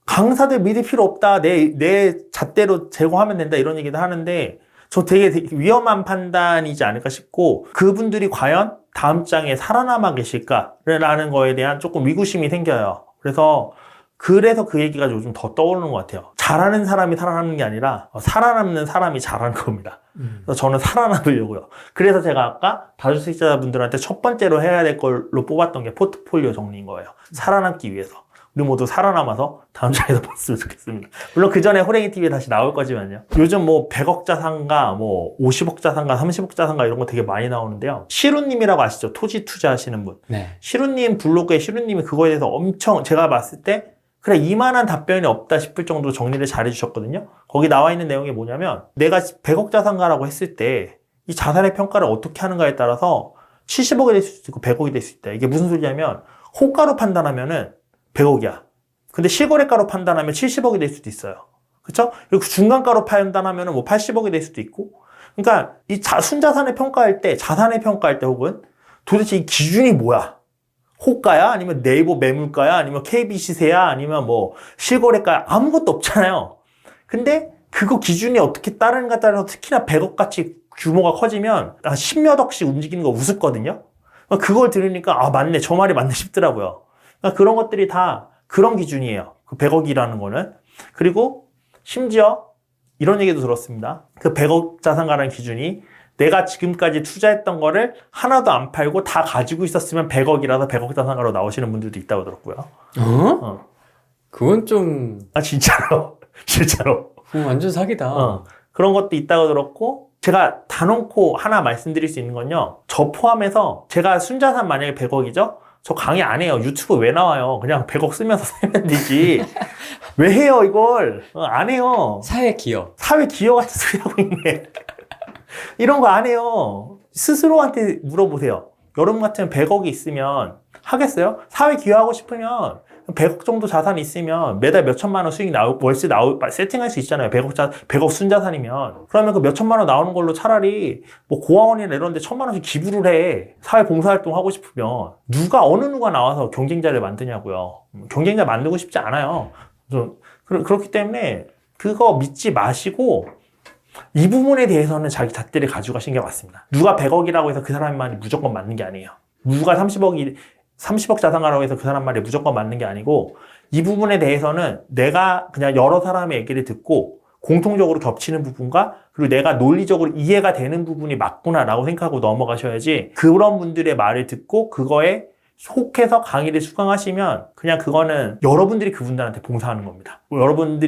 강사들 믿을 필요 없다. 내 잣대로 제공하면 된다. 이런 얘기도 하는데 저 되게 위험한 판단이지 않을까 싶고 그분들이 과연 다음 장에 살아남아 계실까라는 거에 대한 조금 의구심이 생겨요. 그래서 그 얘기가 요즘 더 떠오르는 것 같아요. 잘하는 사람이 살아남는 게 아니라 살아남는 사람이 잘하는 겁니다. 그래서 저는 살아남으려고요. 그래서 제가 아까 다주택자분들한테 첫 번째로 해야 될 걸로 뽑았던 게 포트폴리오 정리인 거예요. 살아남기 위해서. 우리 모두 살아남아서 다음 장에서 봤으면 좋겠습니다. 물론 그 전에 호랭이TV에 다시 나올 거지만요. 요즘 뭐 100억 자산가, 뭐 50억 자산가, 30억 자산가 이런 거 되게 많이 나오는데요. 시루님이라고 아시죠? 토지 투자하시는 분. 네. 시루님 블로그에 시루님이 그거에 대해서 엄청 제가 봤을 때 그래 이만한 답변이 없다 싶을 정도로 정리를 잘 해주셨거든요. 거기 나와 있는 내용이 뭐냐면 내가 100억 자산가라고 했을 때 이 자산의 평가를 어떻게 하는가에 따라서 70억이 될 수도 있고 100억이 될 수 있다. 이게 무슨 소리냐면 호가로 판단하면은 100억이야. 근데 실거래가로 판단하면 70억이 될 수도 있어요. 그렇죠? 그리고 중간가로 판단하면 뭐 80억이 될 수도 있고. 그러니까 이 순자산을 평가할 때, 자산을 평가할 때 혹은 도대체 이 기준이 뭐야? 호가야? 아니면 네이버 매물가야? 아니면 KB 시세야? 아니면 뭐 실거래가야? 아무것도 없잖아요. 근데 그거 기준이 어떻게 따르는가 따라서 특히나 100억 같이 규모가 커지면 한 10몇 억씩 움직이는 거 우습거든요. 그걸 들으니까 아 맞네. 저 말이 맞네 싶더라고요. 그러니까 그런 것들이 다 그런 기준이에요. 그 100억이라는 거는. 그리고 심지어 이런 얘기도 들었습니다. 그 100억 자산가라는 기준이 내가 지금까지 투자했던 거를 하나도 안 팔고 다 가지고 있었으면 100억이라서 100억 자산가로 나오시는 분들도 있다고 들었고요. 그건 좀. 아 진짜로. 진짜로. 완전 사기다. 그런 것도 있다고 들었고 제가 단언코 하나 말씀드릴 수 있는 건요. 저 포함해서 제가 순자산 만약에 100억이죠? 저 강의 안 해요. 유튜브 왜 나와요? 그냥 100억 쓰면서 살면 되지. 왜 해요, 이걸? 안 해요. 사회 기여. 사회 기여 같은 소리 하고 있네. 이런 거 안 해요. 스스로한테 물어보세요. 여러분 같으면 100억이 있으면 하겠어요? 사회 기여하고 싶으면 100억 정도 자산이 있으면 매달 몇 천만 원 수익 월세 세팅할 수 있잖아요. 100억 순자산이면. 그러면 그 몇 천만 원 나오는 걸로 차라리 뭐 고아원이나 이런 데 천만 원씩 기부를 해. 사회 봉사활동 하고 싶으면. 어느 누가 나와서 경쟁자를 만드냐고요. 경쟁자 만들고 싶지 않아요. 그렇기 때문에 그거 믿지 마시고 이 부분에 대해서는 자기 잣대를 가지고 가신 게 맞습니다. 누가 100억이라고 해서 그 사람만이 무조건 맞는 게 아니에요. 누가 30억 자산가라고 해서 그 사람 말이 무조건 맞는 게 아니고 이 부분에 대해서는 내가 그냥 여러 사람의 얘기를 듣고 공통적으로 겹치는 부분과 그리고 내가 논리적으로 이해가 되는 부분이 맞구나라고 생각하고 넘어가셔야지 그런 분들의 말을 듣고 그거에 속해서 강의를 수강하시면 그냥 그거는 여러분들이 그분들한테 봉사하는 겁니다.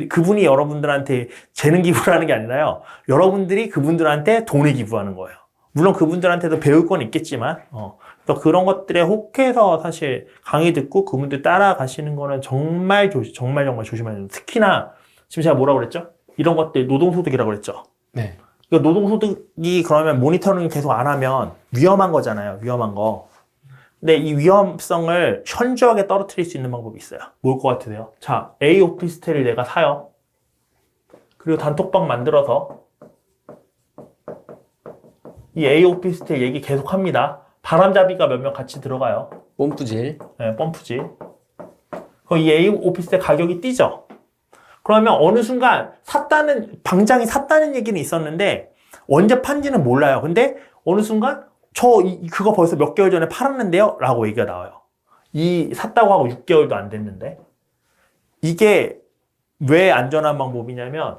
그분이 여러분들한테 재능 기부를 하는 게 아니라요. 여러분들이 그분들한테 돈을 기부하는 거예요. 물론 그분들한테도 배울 건 있겠지만 그래서 그런 것들에 혹해서 사실 강의 듣고 그분들 따라가시는 거는 정말 조심해야 돼요. 특히나 지금 제가 뭐라고 그랬죠? 이런 것들 노동소득이라고 그랬죠. 네. 노동소득이 그러면 모니터링 계속 안 하면 위험한 거잖아요. 위험한 거. 근데 이 위험성을 현저하게 떨어뜨릴 수 있는 방법이 있어요. 뭘 것 같으세요? 자, A 오피스텔을 내가 사요. 그리고 단톡방 만들어서 이 A 오피스텔 얘기 계속 합니다. 바람잡이가 몇 명 같이 들어가요. 뽐뿌질. 네, 펌프질. 그럼 이 A 오피스텔 가격이 뛰죠. 그러면 어느 순간 방장이 샀다는 얘기는 있었는데 언제 판지는 몰라요. 근데 어느 순간 그거 벌써 몇 개월 전에 팔았는데요? 라고 얘기가 나와요. 샀다고 하고 6개월도 안 됐는데. 이게 왜 안전한 방법이냐면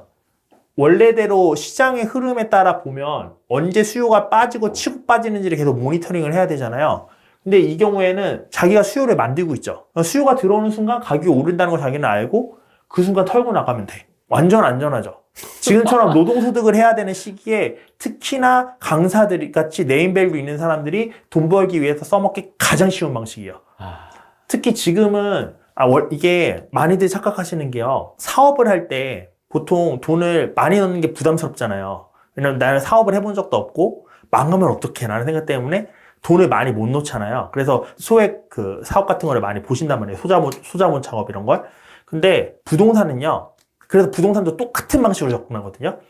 원래대로 시장의 흐름에 따라 보면 언제 수요가 빠지고 치고 빠지는지를 계속 모니터링을 해야 되잖아요. 근데 이 경우에는 자기가 수요를 만들고 있죠. 수요가 들어오는 순간 가격이 오른다는 걸 자기는 알고 그 순간 털고 나가면 돼. 완전 안전하죠. 지금처럼 노동소득을 해야 되는 시기에 특히나 강사들 같이 네임밸류 있는 사람들이 돈 벌기 위해서 써먹기 가장 쉬운 방식이에요. 특히 지금은 이게 많이들 착각하시는 게요. 사업을 할 때 보통 돈을 많이 넣는 게 부담스럽잖아요. 왜냐면 나는 사업을 해본 적도 없고 망하면 어떡해 라는 생각 때문에 돈을 많이 못 놓잖아요. 그래서 소액 사업 같은 거를 많이 보신단 말이에요. 소자본 작업 이런 걸. 근데 부동산은요. 그래서 부동산도 똑같은 방식으로 접근하거든요.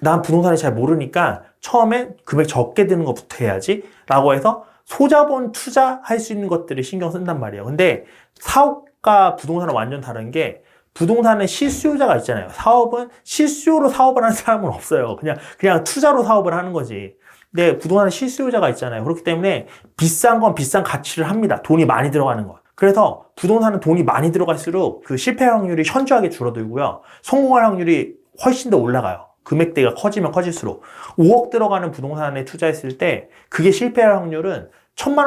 난 부동산을 잘 모르니까 처음엔 금액 적게 드는 것부터 해야지 라고 해서 소자본 투자할 수 있는 것들을 신경 쓴단 말이에요. 근데 사업과 부동산은 완전 다른 게 부동산은 실수요자가 있잖아요. 사업은 실수요로 사업을 하는 사람은 없어요. 그냥 투자로 사업을 하는 거지. 근데 부동산은 실수요자가 있잖아요. 그렇기 때문에 비싼 건 비싼 가치를 합니다. 돈이 많이 들어가는 거. 그래서 부동산은 돈이 많이 들어갈수록 그 실패 확률이 현저하게 줄어들고요. 성공할 확률이 훨씬 더 올라가요. 금액대가 커지면 커질수록. 5억 들어가는 부동산에 투자했을 때 그게 실패할 확률은 1,000만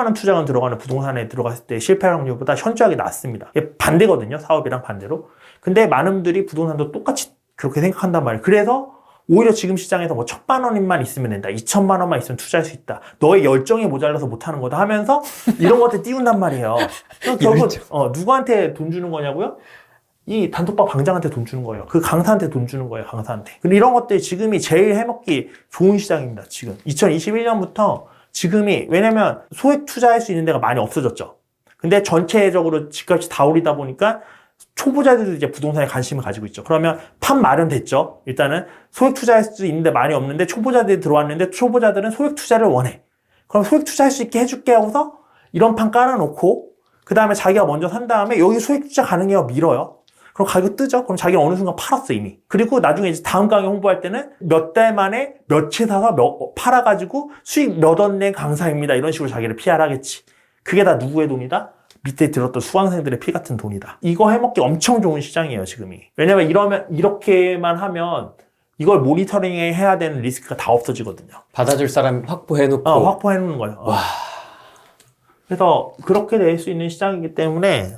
원 투자금 들어가는 부동산에 들어갔을 때 실패할 확률보다 현저하게 낮습니다. 이게 반대거든요. 사업이랑 반대로. 근데 많은 분들이 부동산도 똑같이 그렇게 생각한단 말이에요. 그래서 오히려 지금 시장에서 1,000만 원만 있으면 된다. 2,000만 원만 있으면 투자할 수 있다. 너의 열정이 모자라서 못하는 거다 하면서 이런 것들 띄운단 말이에요. 결국 누구한테 돈 주는 거냐고요? 이 단톡방 방장한테 돈 주는 거예요. 그 강사한테 돈 주는 거예요. 강사한테. 근데 이런 것들이 지금이 제일 해먹기 좋은 시장입니다. 지금 2021년부터 지금이 왜냐면 소액 투자할 수 있는 데가 많이 없어졌죠. 근데 전체적으로 집값이 다 오르다 보니까 초보자들도 이제 부동산에 관심을 가지고 있죠. 그러면 판 마련됐죠. 일단은 소액 투자할 수 있는데 많이 없는데 초보자들이 들어왔는데 초보자들은 소액 투자를 원해. 그럼 소액 투자할 수 있게 해줄게 하고서 이런 판 깔아놓고 그 다음에 자기가 먼저 산 다음에 여기 소액 투자 가능해요. 밀어요. 그럼 가격 뜨죠? 그럼 자기는 어느 순간 팔았어 이미. 그리고 나중에 이제 다음 강의 홍보할 때는 몇 달 만에 몇 채 사서 팔아가지고 수익 몇 원 낸 강사입니다. 이런 식으로 자기를 PR 하겠지. 그게 다 누구의 돈이다? 밑에 들었던 수강생들의 피 같은 돈이다. 이거 해먹기 엄청 좋은 시장이에요, 지금이. 왜냐면 이렇게만 하면 이걸 모니터링 해야 되는 리스크가 다 없어지거든요. 받아줄 사람 확보해놓고. 확보해놓는 거예요. 와. 그래서 그렇게 될 수 있는 시장이기 때문에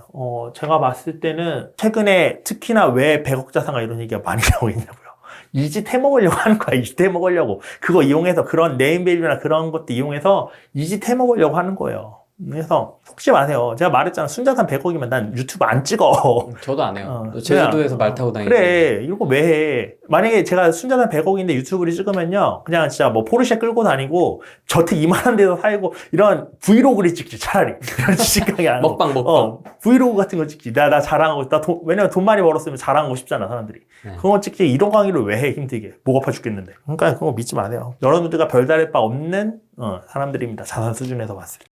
제가 봤을 때는 최근에 특히나 왜 100억 자산가 이런 얘기가 많이 나오고 있냐고요. 이 짓 해먹으려고 하는 거야. 이 짓 해먹으려고. 그거 이용해서 그런 네임밸류나 그런 것도 이용해서 이 짓 해먹으려고 하는 거예요. 그래서 속지 마세요. 제가 말했잖아. 순자산 100억이면 난 유튜브 안 찍어. 저도 안 해요. 제주도에서 말 타고 다니고. 그래. 이거 왜 해? 만약에 제가 순자산 100억인데 유튜브를 찍으면요. 그냥 진짜 뭐 포르쉐 끌고 다니고 저택 2만 원 데서 살고 이런 브이로그를 찍지 차라리. 이런 지식강의 안 하고. 먹방. 브이로그 같은 거 찍지. 나 자랑하고 왜냐면 돈 많이 벌었으면 자랑하고 싶잖아 사람들이. 그런 거 찍지. 이런 강의를 왜 해? 힘들게. 목 아파 죽겠는데. 그러니까 그거 믿지 마세요. 여러분들과 별다를 바 없는 사람들입니다. 자산 수준에서 봤을 때.